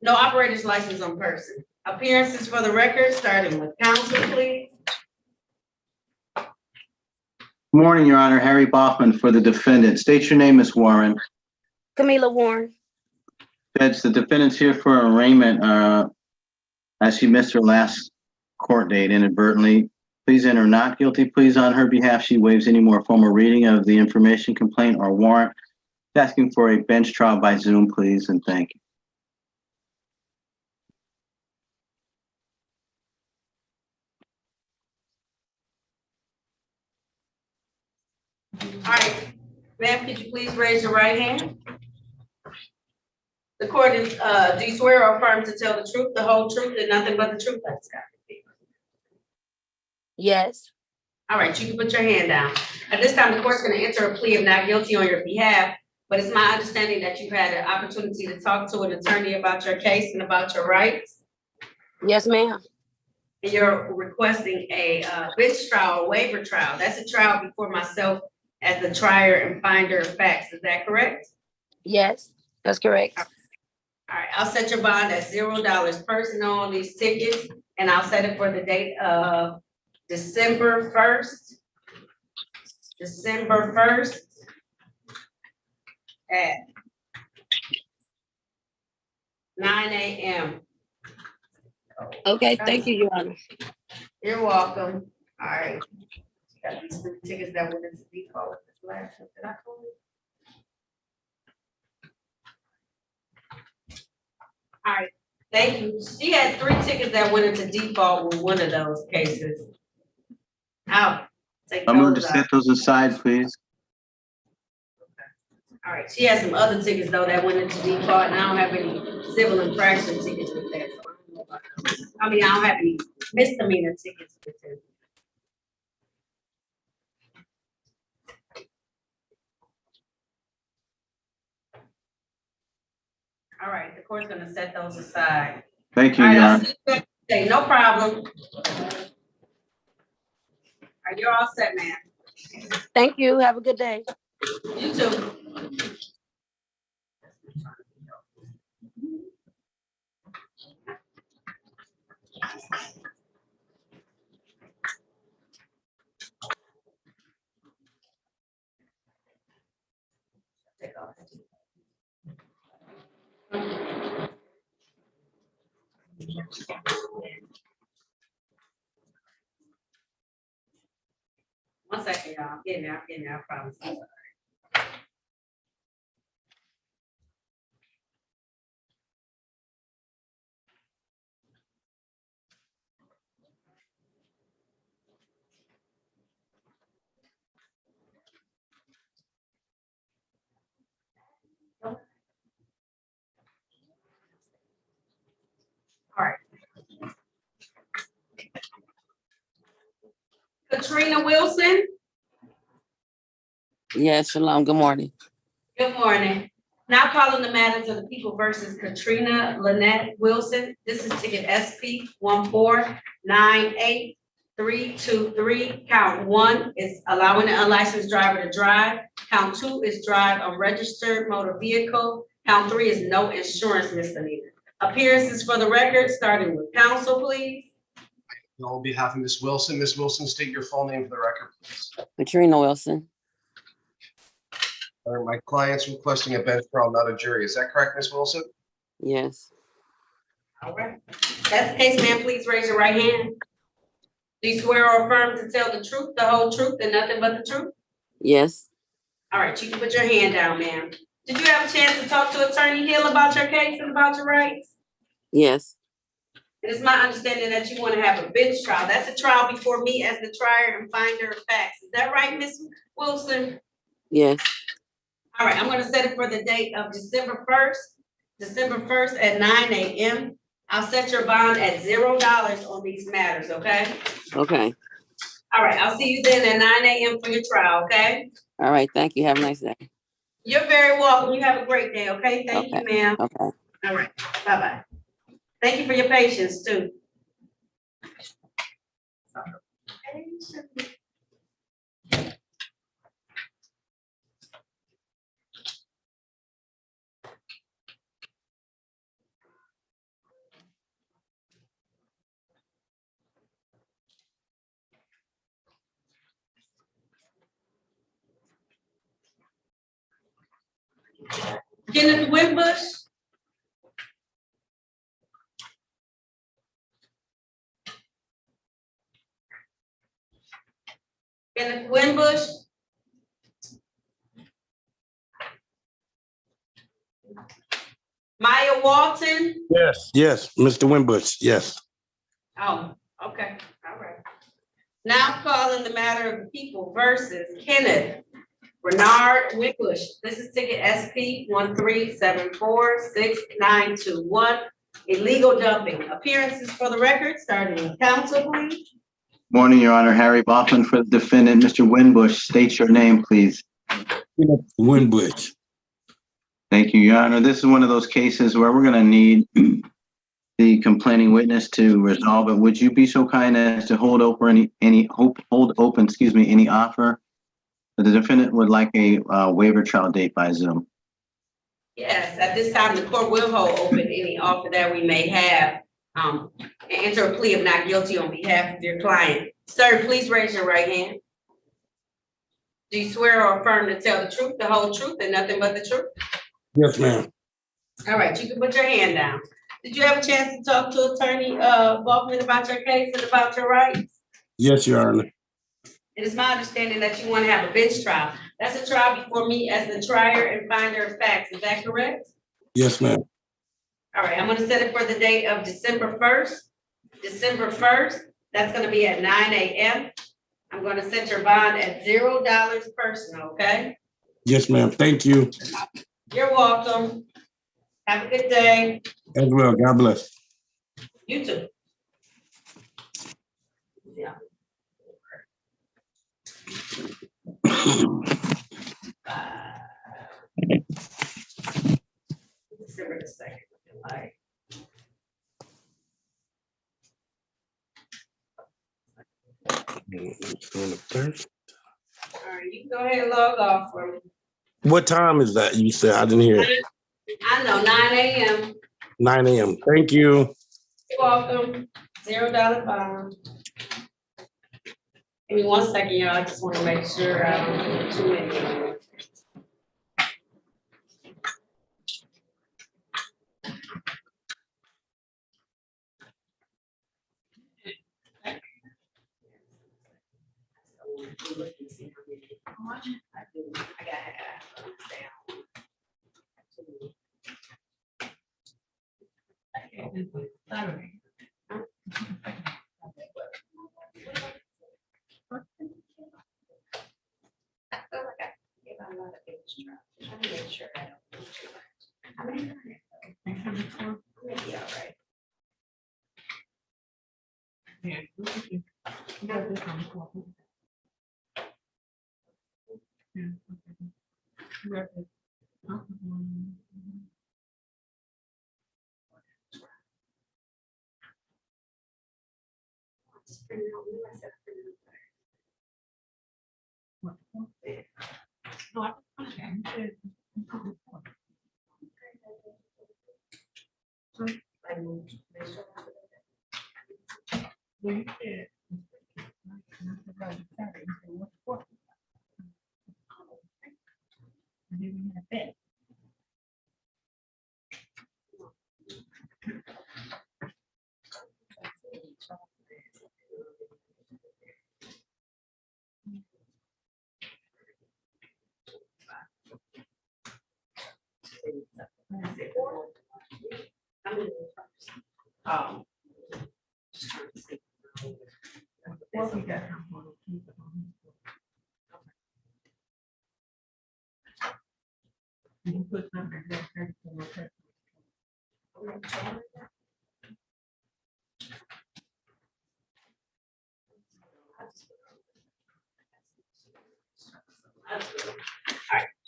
No operator's license on person. Appearances for the record, starting with counsel, please. Good morning, Your Honor. Harry Baughman for the defendant. State your name, Ms. Warren. Camila Warren. Judge, the defendant's here for arraignment, as she missed her last court date inadvertently. Please enter not guilty pleas on her behalf. She waives any more formal reading of the information, complaint, or warrant. Asking for a bench trial by Zoom, please, and thank you. All right, ma'am, could you please raise your right hand? The court is, do you swear or affirm to tell the truth, the whole truth, and nothing but the truth? Yes. All right, you can put your hand down. At this time, the court's gonna enter a plea of not guilty on your behalf, but it's my understanding that you've had an opportunity to talk to an attorney about your case and about your rights. Yes, ma'am. And you're requesting a bench trial, or waiver trial. That's a trial before myself as the trier and finder of facts. Is that correct? Yes, that's correct. All right, I'll set your bond at $0 personal on these tickets, and I'll set it for the date of December 1st. December 1st at 9 a.m. Okay, thank you, Your Honor. You're welcome. All right. Got these 3 tickets that went into default. Last one, did I call it? All right, thank you. She had 3 tickets that went into default with one of those cases. I'll take I'm going to those set out. those aside, please. All right, she has some other tickets though that went into default, and I don't have any civil infraction tickets with that. So I don't know about those. I mean, I don't have any misdemeanor tickets with them. All right, the court's gonna set those aside. Thank you, All right, Your I'll Honor. see you next day. No problem. All right, you're all set, man. Thank you. Have a good day. You too. Take off. One second, y'all. I'm getting there, I promise. I'm sorry. All right. Katrina Wilson, Yes, shalom. Good morning. good morning. Now calling the matters of the people versus Katrina Lynette Wilson. This is ticket SP 14983 323. Count 1 is allowing an unlicensed driver to drive. Count 2 is drive a registered motor vehicle. Count 3 is no insurance misdemeanor. Appearances for the record, starting with counsel, please. On behalf of Ms. Wilson, state your full name for the record, please. Katrina Wilson. My client's requesting a bench trial, not a jury. Is that correct, Ms. Wilson? Yes. All right. That's the case, ma'am. Please raise your right hand. Do you swear or affirm to tell the truth, the whole truth, and nothing but the truth? Yes. All right, you can put your hand down, ma'am. Did you have a chance to talk to Attorney Hill about your case and about your rights? Yes. It is my understanding that you want to have a bench trial. That's a trial before me as the trier and finder of facts. Is that right, Ms. Wilson? Yes. All right, I'm gonna set it for the date of December 1st at 9 a.m. I'll set your bond at $0 on these matters, okay? Okay. All right, I'll see you then at 9 a.m. for your trial, okay? All right. Thank you. Have a nice day. You're very welcome. You have a great day, okay? Thank you, ma'am. Okay. All right, bye-bye. Thank you for your patience, too. Kenneth Winbush. Kenneth Winbush. Maya Walton. Yes. Yes, Mr. Winbush, yes. Oh, okay, all right. Now calling the matter of the people versus Kenneth Bernard Winbush. This is ticket SP 1374691. Illegal dumping. Appearances for the record, starting with counsel, please. Morning, Your Honor. Harry Baughman for the defendant. Mr. Winbush, state your name, please. Winbush. Thank you, Your Honor. This is one of those cases where we're going to need the complaining witness to resolve it. Would you be so kind as to hold open any offer? The defendant would like a waiver trial date by Zoom. Yes, at this time, the court will hold open any offer that we may have, and enter a plea of not guilty on behalf of your client. Sir, please raise your right hand. Do you swear or affirm to tell the truth, the whole truth, and nothing but the truth? Yes, ma'am. All right, you can put your hand down. Did you have a chance to talk to Attorney Baughman about your case and about your rights? Yes, Your Honor. It is my understanding that you want to have a bench trial. That's a trial before me as the trier and finder of facts. Is that correct? Yes, ma'am. All right, I'm gonna set it for the date of December 1st. December 1st, that's gonna be at 9 a.m. I'm gonna set your bond at $0 personal, okay? Yes, ma'am. Thank you. You're welcome. Have a good day. As well. God bless. You too. Yeah. December the 2nd, like. All right, you can go ahead and log off for me. What time is that? You said I didn't hear. I know, 9 a.m. 9 a.m. Thank you. You're welcome. $0 bond. Give me 1 second, y'all. I just want to make sure I don't do too many. I got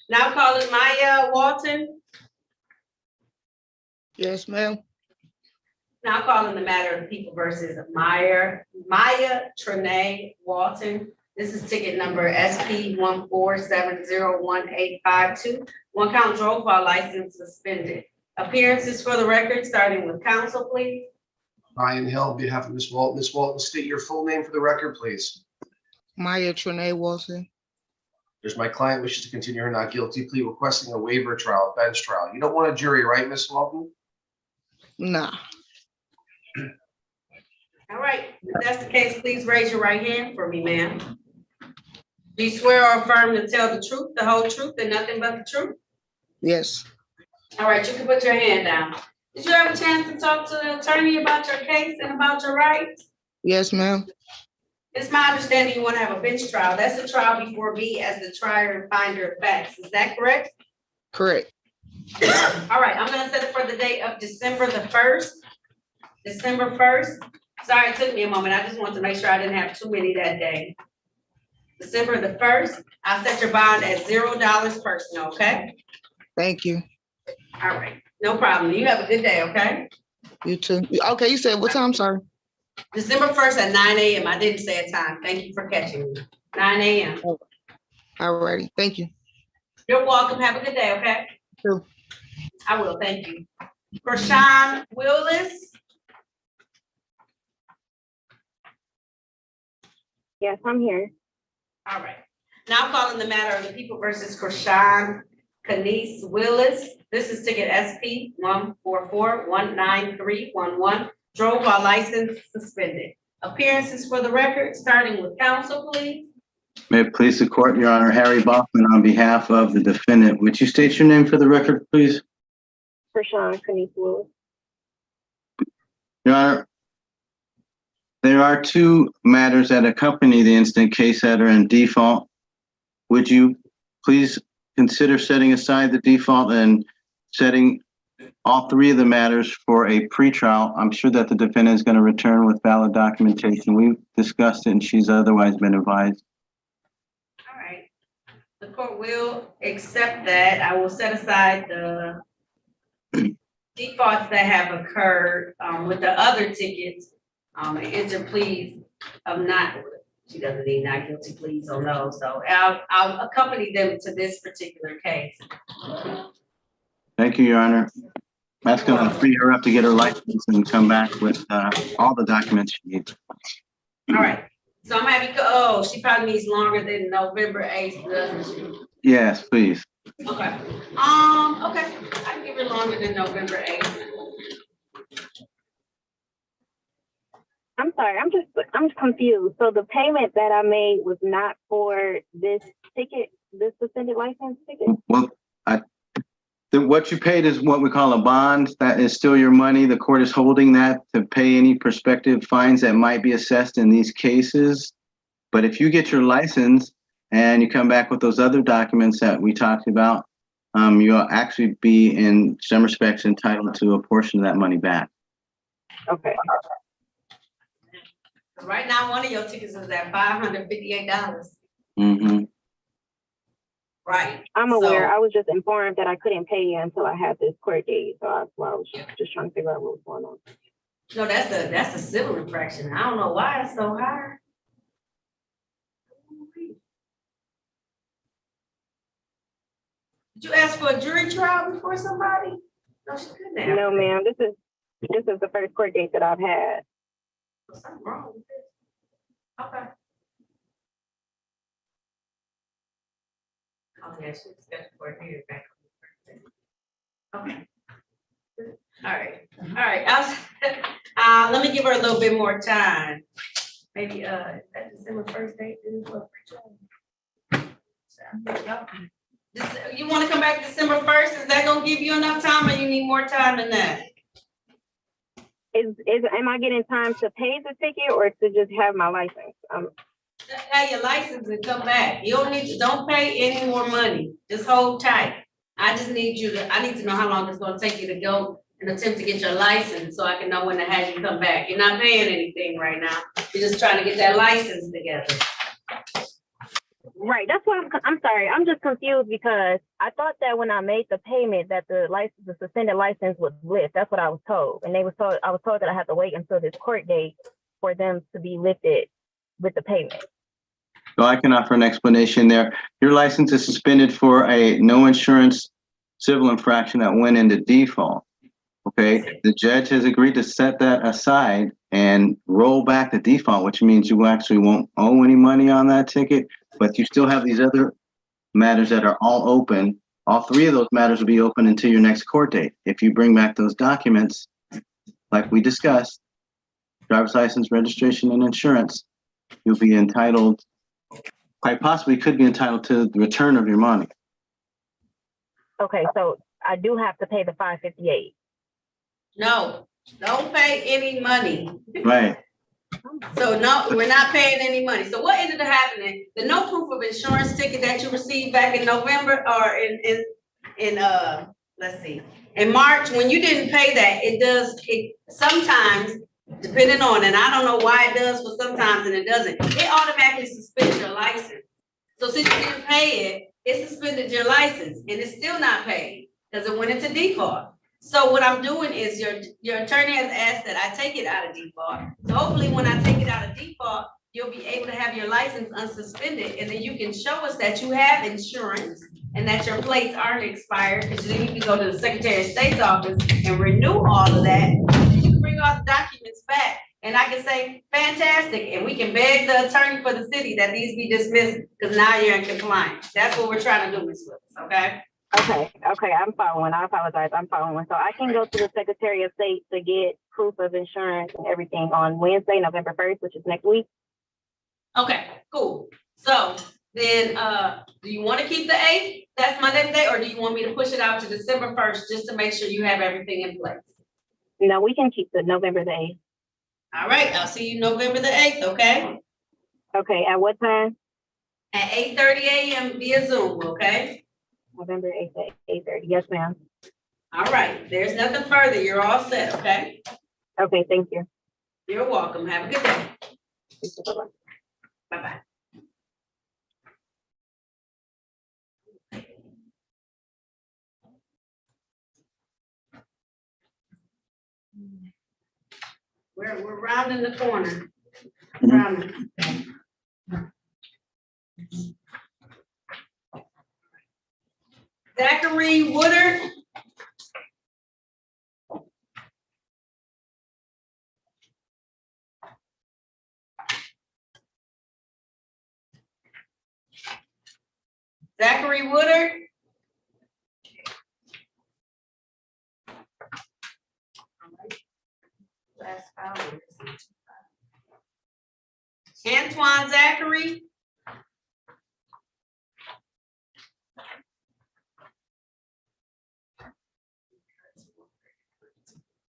Now calling Maya Walton. Yes, ma'am. Now calling the matter of the people versus Maya Trinae Walton. This is ticket number SP 1470185 One count drove while license suspended. Appearances for the record, starting with counsel, please. Ryan Hill, on behalf of Ms. Walton. Ms. Walton, state your full name for the record, please. Maya Trinae Wilson. There's my client wishes to continue her not guilty plea, requesting a waiver trial, bench trial. You don't want a jury, right, Ms. Walton? Nah. All right, if that's the case, please raise your right hand for me, ma'am. Do you swear or affirm to tell the truth, the whole truth, and nothing but the truth? Yes. All right, you can put your hand down. Did you have a chance to talk to the attorney about your case and about your rights? Yes, ma'am. It's my understanding you want to have a bench trial. That's a trial before me as the trier and finder of facts. Is that correct? Correct. All right, I'm gonna set it for the date of December the 1st. December 1st. Sorry, it took me a moment. I just wanted to make sure I didn't have too many that day. December the 1st, I'll set your bond at $0 personal, okay? Thank you. All right, no problem. You have a good day, okay? You too. Okay, you said what time, sorry? December 1st at 9 a.m. I didn't say a time. Thank you for catching me. 9 a.m. All righty, thank you. You're welcome. Have a good day, okay? Sure. I will, thank you. Krishan Willis. Yes, I'm here. All right. Now calling the matter of the people versus Krishan Kanice Willis. This is ticket SP 144-19311. Drove while license suspended. Appearances for the record, starting with counsel, please. May it please the court, Your Honor, Harry Bachman on behalf of the defendant. Would you state your name for the record, please? Krishan Kanice Willis. Your Honor, there are two matters that accompany the instant case that are in default. Would you please consider setting aside the default and setting all three of the matters for a pretrial? I'm sure that the defendant is going to return with valid documentation. We've discussed it and she's otherwise been advised. All right. The court will accept that. I will set aside the defaults that have occurred with the other tickets. And enter pleas of not, she doesn't need not guilty pleas on those. So I'll accompany them to this particular case. Thank you, Your Honor. That's going to free her up to get her license and come back with all the documents she needs. All right. So I'm happy. Oh, she probably needs longer than November 8th, doesn't she? Yes, please. Okay. Okay. I can give her longer than November 8th. I'm sorry, I'm confused. So the payment that I made was not for this ticket, this suspended license ticket? Well, what you paid is what we call a bond. That is still your money. The court is holding that to pay any prospective fines that might be assessed in these cases. But if you get your license and you come back with those other documents that we talked about, you'll actually be in some respects entitled to a portion of that money back. Okay. Right now, one of your tickets is at $558. Mm-hmm. Right. I'm aware. I was just informed that I couldn't pay until I had this court date. So that's why I was just trying to figure out what was going on. No, that's a civil infraction. I don't know why it's so high. Did you ask for a jury trial before somebody? No, she couldn't have. No, ma'am, this is the first court date that I've had. Something wrong with this. Okay. Oh, yeah, she's scheduled for a hearing back. Okay. All right, let me give her a little bit more time. Maybe, that December 1st date. You wanna come back December 1st? Is that gonna give you enough time or you need more time than that? Am I getting time to pay the ticket or to just have my license? Have your license and come back. You don't pay any more money. Just hold tight. I need to know how long it's gonna take you to go and attempt to get your license so I can know when to have you come back. You're not paying anything right now. You're just trying to get that license together. Right, that's what I'm sorry. I'm just confused because I thought that when I made the payment that the suspended license would lift. That's what I was told. And I was told that I have to wait until this court date for them to be lifted with the payment. So I can offer an explanation there. Your license is suspended for a no insurance civil infraction that went into default. Okay, the judge has agreed to set that aside and roll back the default, which means you actually won't owe any money on that ticket, but you still have these other matters that are all open. All three of those matters will be open until your next court date. If you bring back those documents, like we discussed, driver's license, registration, and insurance, you'll be entitled, quite possibly could be entitled to the return of your money. Okay, so I do have to pay the $558. No, don't pay any money. Right. So no, we're not paying any money. So what ended up happening? The no proof of insurance ticket that you received back in November or in let's see, in March, when you didn't pay that, it sometimes, depending on, and I don't know why it does for sometimes and it doesn't, it automatically suspends your license. So since you didn't pay it, it suspended your license and it's still not paid because it went into default. So what I'm doing is your attorney has asked that I take it out of default. So hopefully when I take it out of default, you'll be able to have your license unsuspended and then you can show us that you have insurance and that your plates aren't expired, because then you can go to the Secretary of State's office and renew all of that. You can bring all the documents back and I can say, fantastic, and we can beg the attorney for the city that these be dismissed because now you're in compliance. That's what we're trying to do, Ms. Willis, okay? Okay, I'm following. I apologize. I'm following. So I can go to the Secretary of State to get proof of insurance and everything on Wednesday, November 1st, which is next week. Okay, cool. So then, do you want to keep the 8th? That's my next day, or do you want me to push it out to December 1st just to make sure you have everything in place? No, we can keep the November the 8th. All right, I'll see you November the 8th, okay? Okay, at what time? At 8:30 a.m. via Zoom, okay? November 8th at 8:30. Yes, ma'am. All right, there's nothing further. You're all set, okay? Okay, thank you. You're welcome. Have a good day. Bye-bye. We're rounding the corner. Rounding. Zachary Woodard. Zachary Woodard. Antoine Zachary.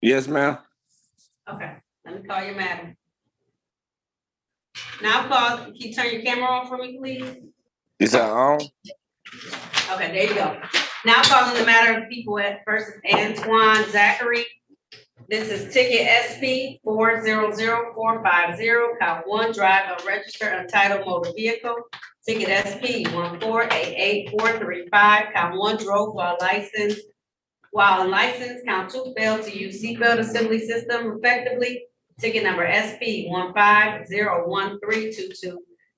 Yes, ma'am. Okay, let me call you madam. Now call, can you turn your camera on for me, please? Is that on? Okay, there you go. Now calling the matter of people at versus Antoine Zachary. This is ticket SP 400450, count 1, drive unregistered untitled motor vehicle. Ticket SP 1488435, count 1, drove while licensed while licensed. Count 2, failed to use seatbelt assembly system effectively. Ticket number SP 1501322.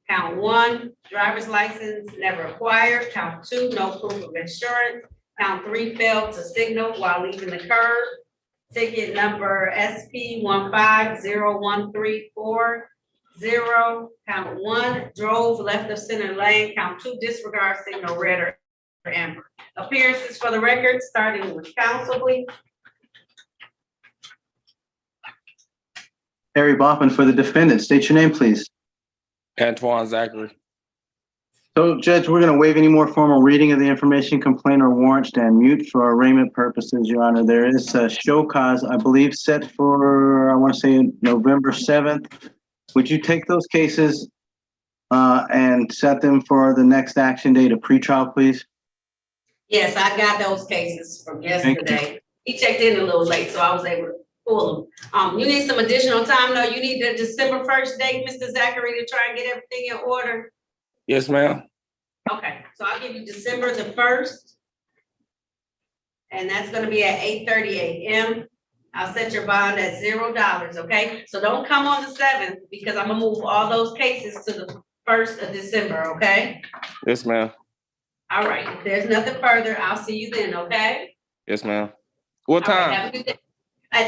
Count 1, driver's license never acquired. Count 2, no proof of insurance. Count 3, failed to signal while leaving the curb. Ticket number SP 1501340. Count 1, drove left of center lane. Count 2, disregard signal red or amber. Appearances for the record, starting with counsel, please. Harry Baughman for the defendant. State your name, please. Antoine Zachary. So, Judge, we're going to waive any more formal reading of the information, complaint, or warrant, stand mute for arraignment purposes, Your Honor. There is a show cause, I believe, set for, I want to say, November 7th. Would you take those cases and set them for the next action date of pretrial, please? Yes, I got those cases from yesterday. He checked in a little late, so I was able to pull them. You need some additional time, though. You need the December 1st date, Mr. Zachary, to try and get everything in order. Yes, ma'am. Okay, so I'll give you December the 1st. And that's gonna be at 8:30 a.m. I'll set your bond at $0, okay? So don't come on the 7th because I'm gonna move all those cases to the 1st of December, okay? Yes, ma'am. All right, if there's nothing further, I'll see you then, okay? Yes, ma'am. What All right, time? have a good day. At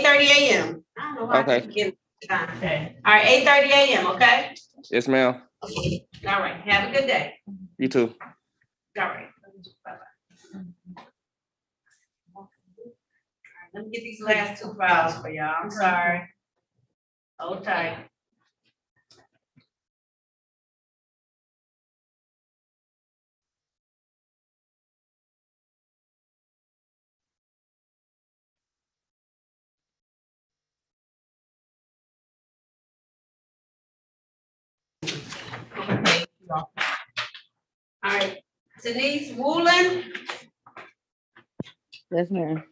8:30 a.m. I don't know why I Okay. keep getting time. All right, 8:30 a.m., okay? Yes, ma'am. All right, have a good day. You too. All right. Bye-bye. Let me get these last 2 files for y'all. I'm sorry. Hold tight. All right, Denise Woolen. Yes, ma'am.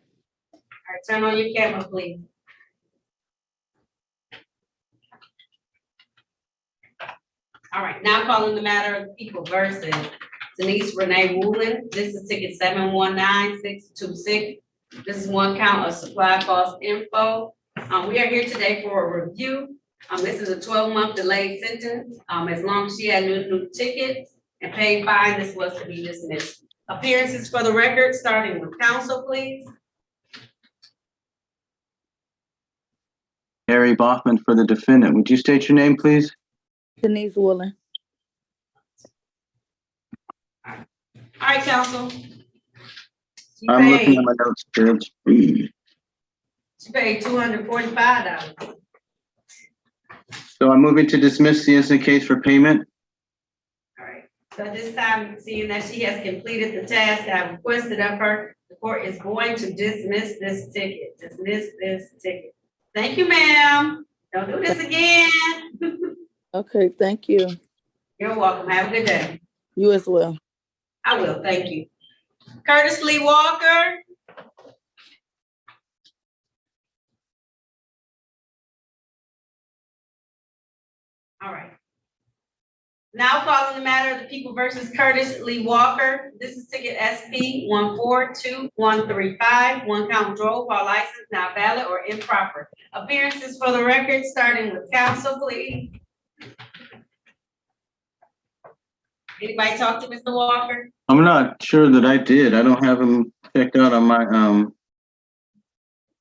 All right, turn on your camera, please. All right, now calling the matter of the people versus Denise Renee Woolen. This is ticket 719626. This is 1 count of supply cost info. We are here today for a review. This is a 12-month delayed sentence. As long as she had new tickets and paid fine, this was to be dismissed. Appearances for the record, starting with counsel, please. Harry Baughman for the defendant. Would you state your name, please? Denise Woolen. All right, counsel. I'm looking at my notes, Judge. She paid $245. So I'm moving to dismiss the instant case for payment. All right, so this time, seeing that she has completed the task I requested of her, the court is going to dismiss this ticket. Dismiss this ticket. Thank you, ma'am. Don't do this again. Okay, thank you. You're welcome. Have a good day. You as well. I will, thank you. Curtis Lee Walker. All right. Now calling the matter of the people versus Curtis Lee Walker. This is ticket SP 142135. 1 count drove while license not valid or improper. Appearances for the record, starting with counsel, please. Anybody talk to Mr. Walker? I'm not sure that I did. I don't have him checked out on my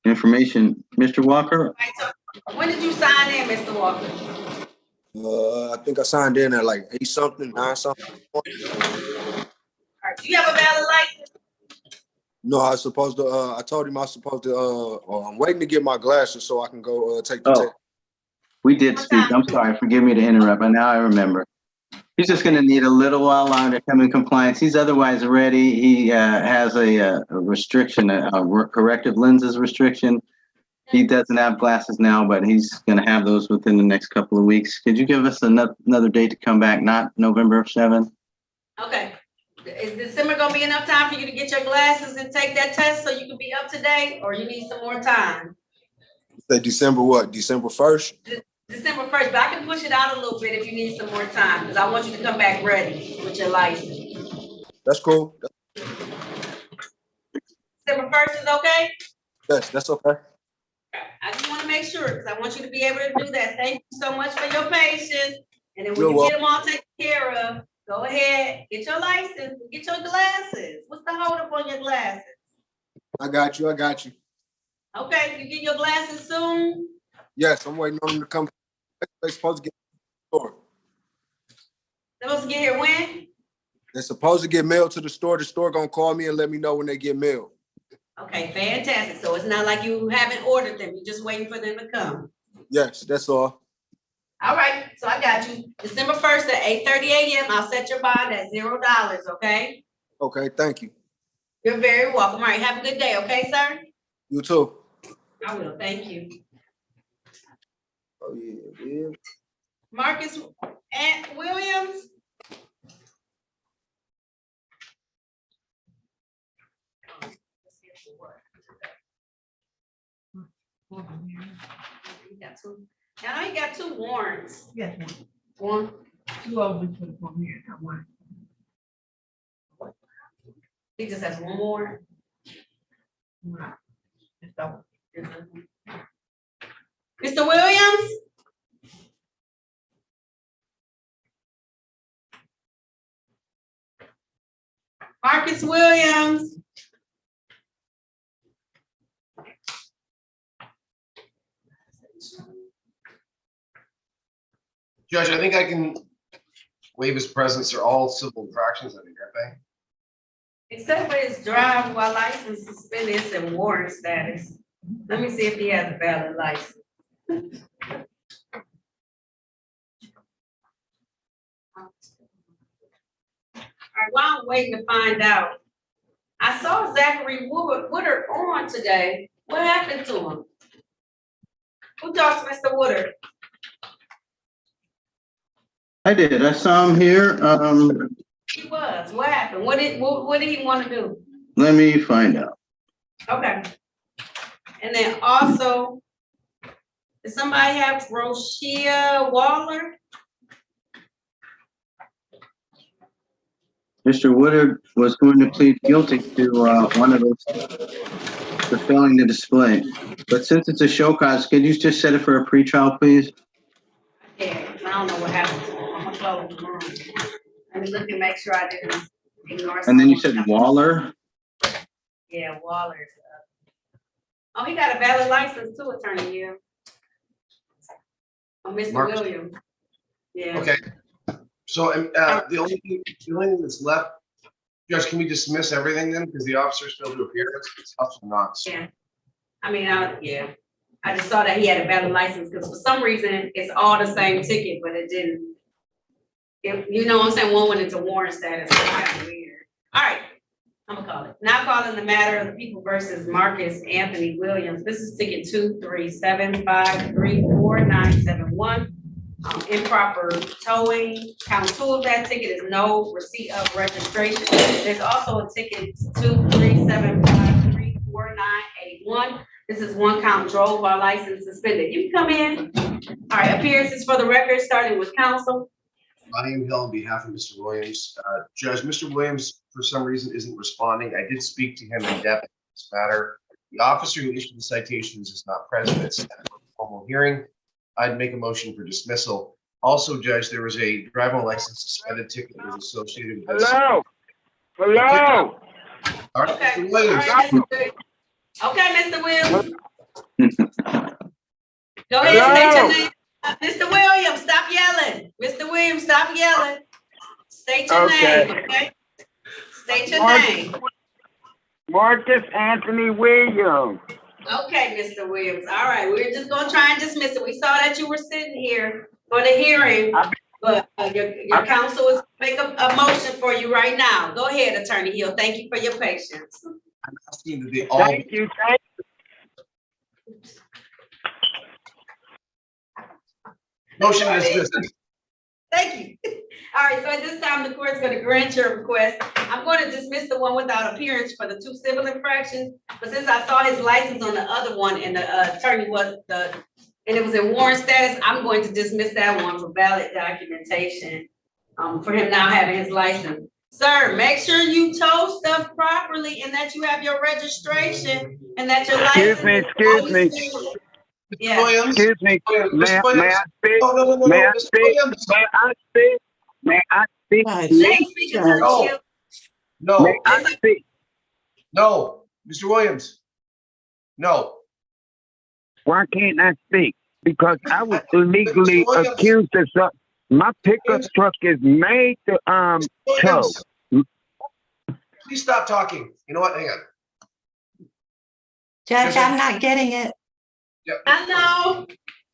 information. Mr. Walker? When did you sign in, Mr. Walker? I think I signed in at like 8 something, 9 something. All right, do you have a valid license? No, I was supposed to. I told him I was supposed to. I'm waiting to get my glasses so I can go take the test. We did speak. I'm sorry. Forgive me to interrupt, but now I remember. He's just going to need a little while longer to come in compliance. He's otherwise ready. He has a restriction, a corrective lenses restriction. He doesn't have glasses now, but he's going to have those within the next couple of weeks. Could you give us another date to come back, not November 7th? Okay. Is December gonna be enough time for you to get your glasses and take that test so you can be up to date, or you need some more time? Say December what? December 1st? December 1st, but I can push it out a little bit if you need some more time, because I want you to come back ready with your license. That's cool. December first is okay? Yes, that's okay. I just want to make sure, because I want you to be able to do that. Thank you so much for your patience. And then when You're you get welcome. them all taken care of, go ahead, get your license, get your glasses. What's the hold up on your glasses? I got you. I got you. Okay, you get your glasses soon? Yes, I'm waiting on them to come. They're supposed to get to the store. They're supposed to get here when? They're supposed to get mailed to the store. The store gonna call me and let me know when they get mailed. Okay, fantastic. So it's not like you haven't ordered them, you're just waiting for them to come. Yes, that's all. All right, so I got you. December 1st at 8:30 a.m. I'll set your bond at $0, okay? Okay, thank you. You're very welcome. All right, have a good day, okay, sir? You too. I will, thank you. Oh yeah. Marcus and Williams. Now he got two warrants. Yes, One. two of them for the phone here, not one. He just has one more. Mr. Williams? Marcus Williams? Judge, I think I can waive his presence. They're all civil infractions, I think, aren't Except for his drive while license suspended and warrant status. Let me see if he has a valid license. All right, while I'm waiting to find out, I saw Zachary Woodard on today. What happened to him? Who talks to Mr. Woodard? I did. I saw him here. He was. What happened? What did he want to do? Let me find out. Okay. And then also, does somebody have Roshia Waller? Mr. Woodard was going to plead guilty to one of those, for failing to display. But since it's a show cause, could you just set it for a pretrial, please? Yeah, I don't know what happened to him. I'm gonna close the room. Let me look and make sure I didn't ignore. And then you someone. said Waller? Yeah, Waller's up. Oh, he got a valid license too, Attorney Hill. Oh, Mr. Marcus? Williams. Yeah. Okay. So the only thing that's left, Judge, can we dismiss everything then? Because the officers failed to appear. It's up to not. Yeah. I mean, yeah. I just saw that he had a valid license because for some reason it's all the same ticket, but it didn't. You know what I'm saying? One went into warrant status. It's kind of weird. All right. I'm gonna call it. Now calling the matter of the people versus Marcus Anthony Williams. This is ticket 237534971. Improper towing. Count 2 of that ticket is no receipt of registration. There's also a ticket 237534981. This is one count drove while license suspended. You can come in. All right, appearances for the record, starting with counsel. I am Hill on behalf of Mr. Williams. Judge, Mr. Williams, for some reason, isn't responding. I did speak to him in depth on this matter. The officer who issued the citations is not present. It's a formal hearing. I'd make a motion for dismissal. Also, Judge, there was a driving license suspended ticket that was associated with this. Hello? Hello? All right, Okay. Mr. Williams. All right, Mr. Williams. Okay, Mr. Williams. Go ahead, Hello? state your name. Mr. Williams, stop yelling. Mr. Williams, stop yelling. State your Okay. name, okay? State your Marcus- name. Marcus Anthony Williams. Okay, Mr. Williams. All right, we're just gonna try and dismiss it. We saw that you were sitting here for the hearing, but your counsel is make a motion for you right now. Go ahead, Attorney Hill. Thank you for your patience. I'm asking that they all. Thank you. Motion is dismissed. Thank you. All right, so at this time, the court's going to grant your request. I'm going to dismiss the one without appearance for the 2 civil infractions, but since I saw his license on the other one and the attorney and it was in warrant status, I'm going to dismiss that one for valid documentation for him now having his license. Sir, make sure you tow stuff properly and that you have your registration and that your Excuse license me, is excuse me. always. Yeah. Williams. Excuse me, may I speak? No, no, no, no, May no, I Mr. speak? Williams. May I speak? May I speak? Right. Let May him speak, Attorney No, Hill. no, I speak? no, Mr. Williams. No. Why can't I speak? Because I was Mr. illegally Williams. accused of something. My pickup truck is made to tow. Williams. Please stop talking. You know what? Hang on. Judge, I'm not getting it. Yeah. I know.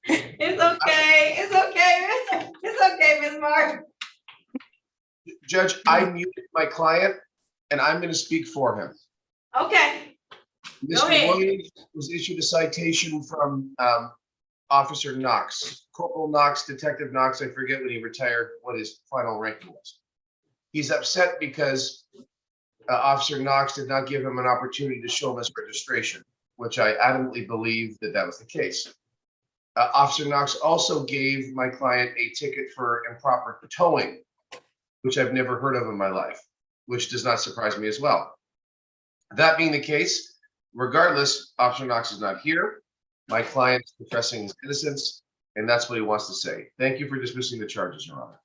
It's okay. It's okay. It's okay, Ms. Martin. Judge, I muted my client and I'm going to speak for him. Okay. Go Mr. ahead. Williams was issued a citation from Officer Knox, Corporal Knox, Detective Knox. I forget when he retired, what his final ranking was. He's upset because Officer Knox did not give him an opportunity to show him his registration, which I adamantly believe that that was the case. Officer Knox also gave my client a ticket for improper towing, which I've never heard of in my life, which does not surprise me as well. That being the case, regardless, Officer Knox is not here. My client is professing his innocence, and that's what he wants to say. Thank you for dismissing the charges, Your Honor.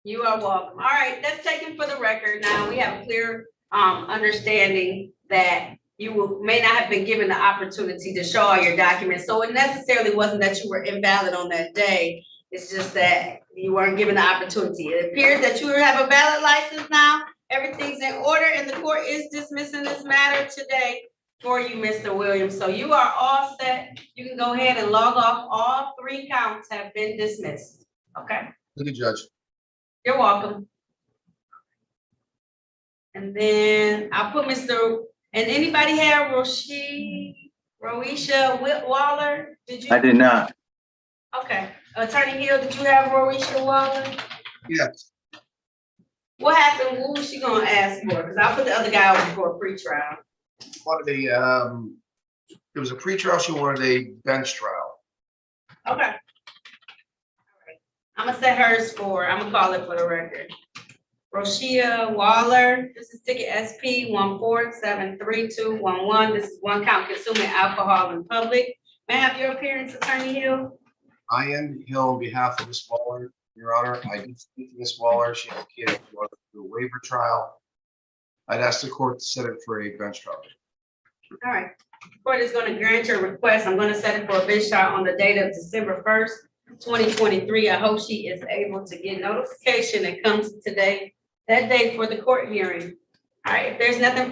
You are welcome. All right, that's taken for the record. Now we have a clear understanding that you may not have been given the opportunity to show all your documents. So it necessarily wasn't that you were invalid on that day. It's just that you weren't given the opportunity. It appears that you have a valid license now. Everything's in order and the court is dismissing this matter today for you, Mr. Williams. So you are all set. You can go ahead and log off. All 3 counts have been dismissed. Okay, Thank you, Judge. you're welcome. And then I'll put Mr. And anybody have Roisha Waller? Did you? I did not. Okay. Attorney Hill, did you have Roisha Waller? Yes. What happened? What was she gonna ask for? Because I put the other guy over for a pretrial. Wanted it was a pretrial. She wanted a bench trial. Okay. All right. I'm gonna set hers for, I'm gonna call it for the record. Roshia Waller, this is ticket SP 1473211. This is 1 count consuming alcohol in public. May I have your appearance, Attorney Hill? I am Hill on behalf of Ms. Waller, Your Honor. I did speak to Ms. Waller. She indicated she wanted to do a waiver trial. I'd ask the court to set it for a bench trial. All right. Court is going to grant your request. I'm going to set it for a bench trial on the date of December 1st, 2023. I hope she is able to get notification that comes today, that day for the court hearing. All right, if there's nothing further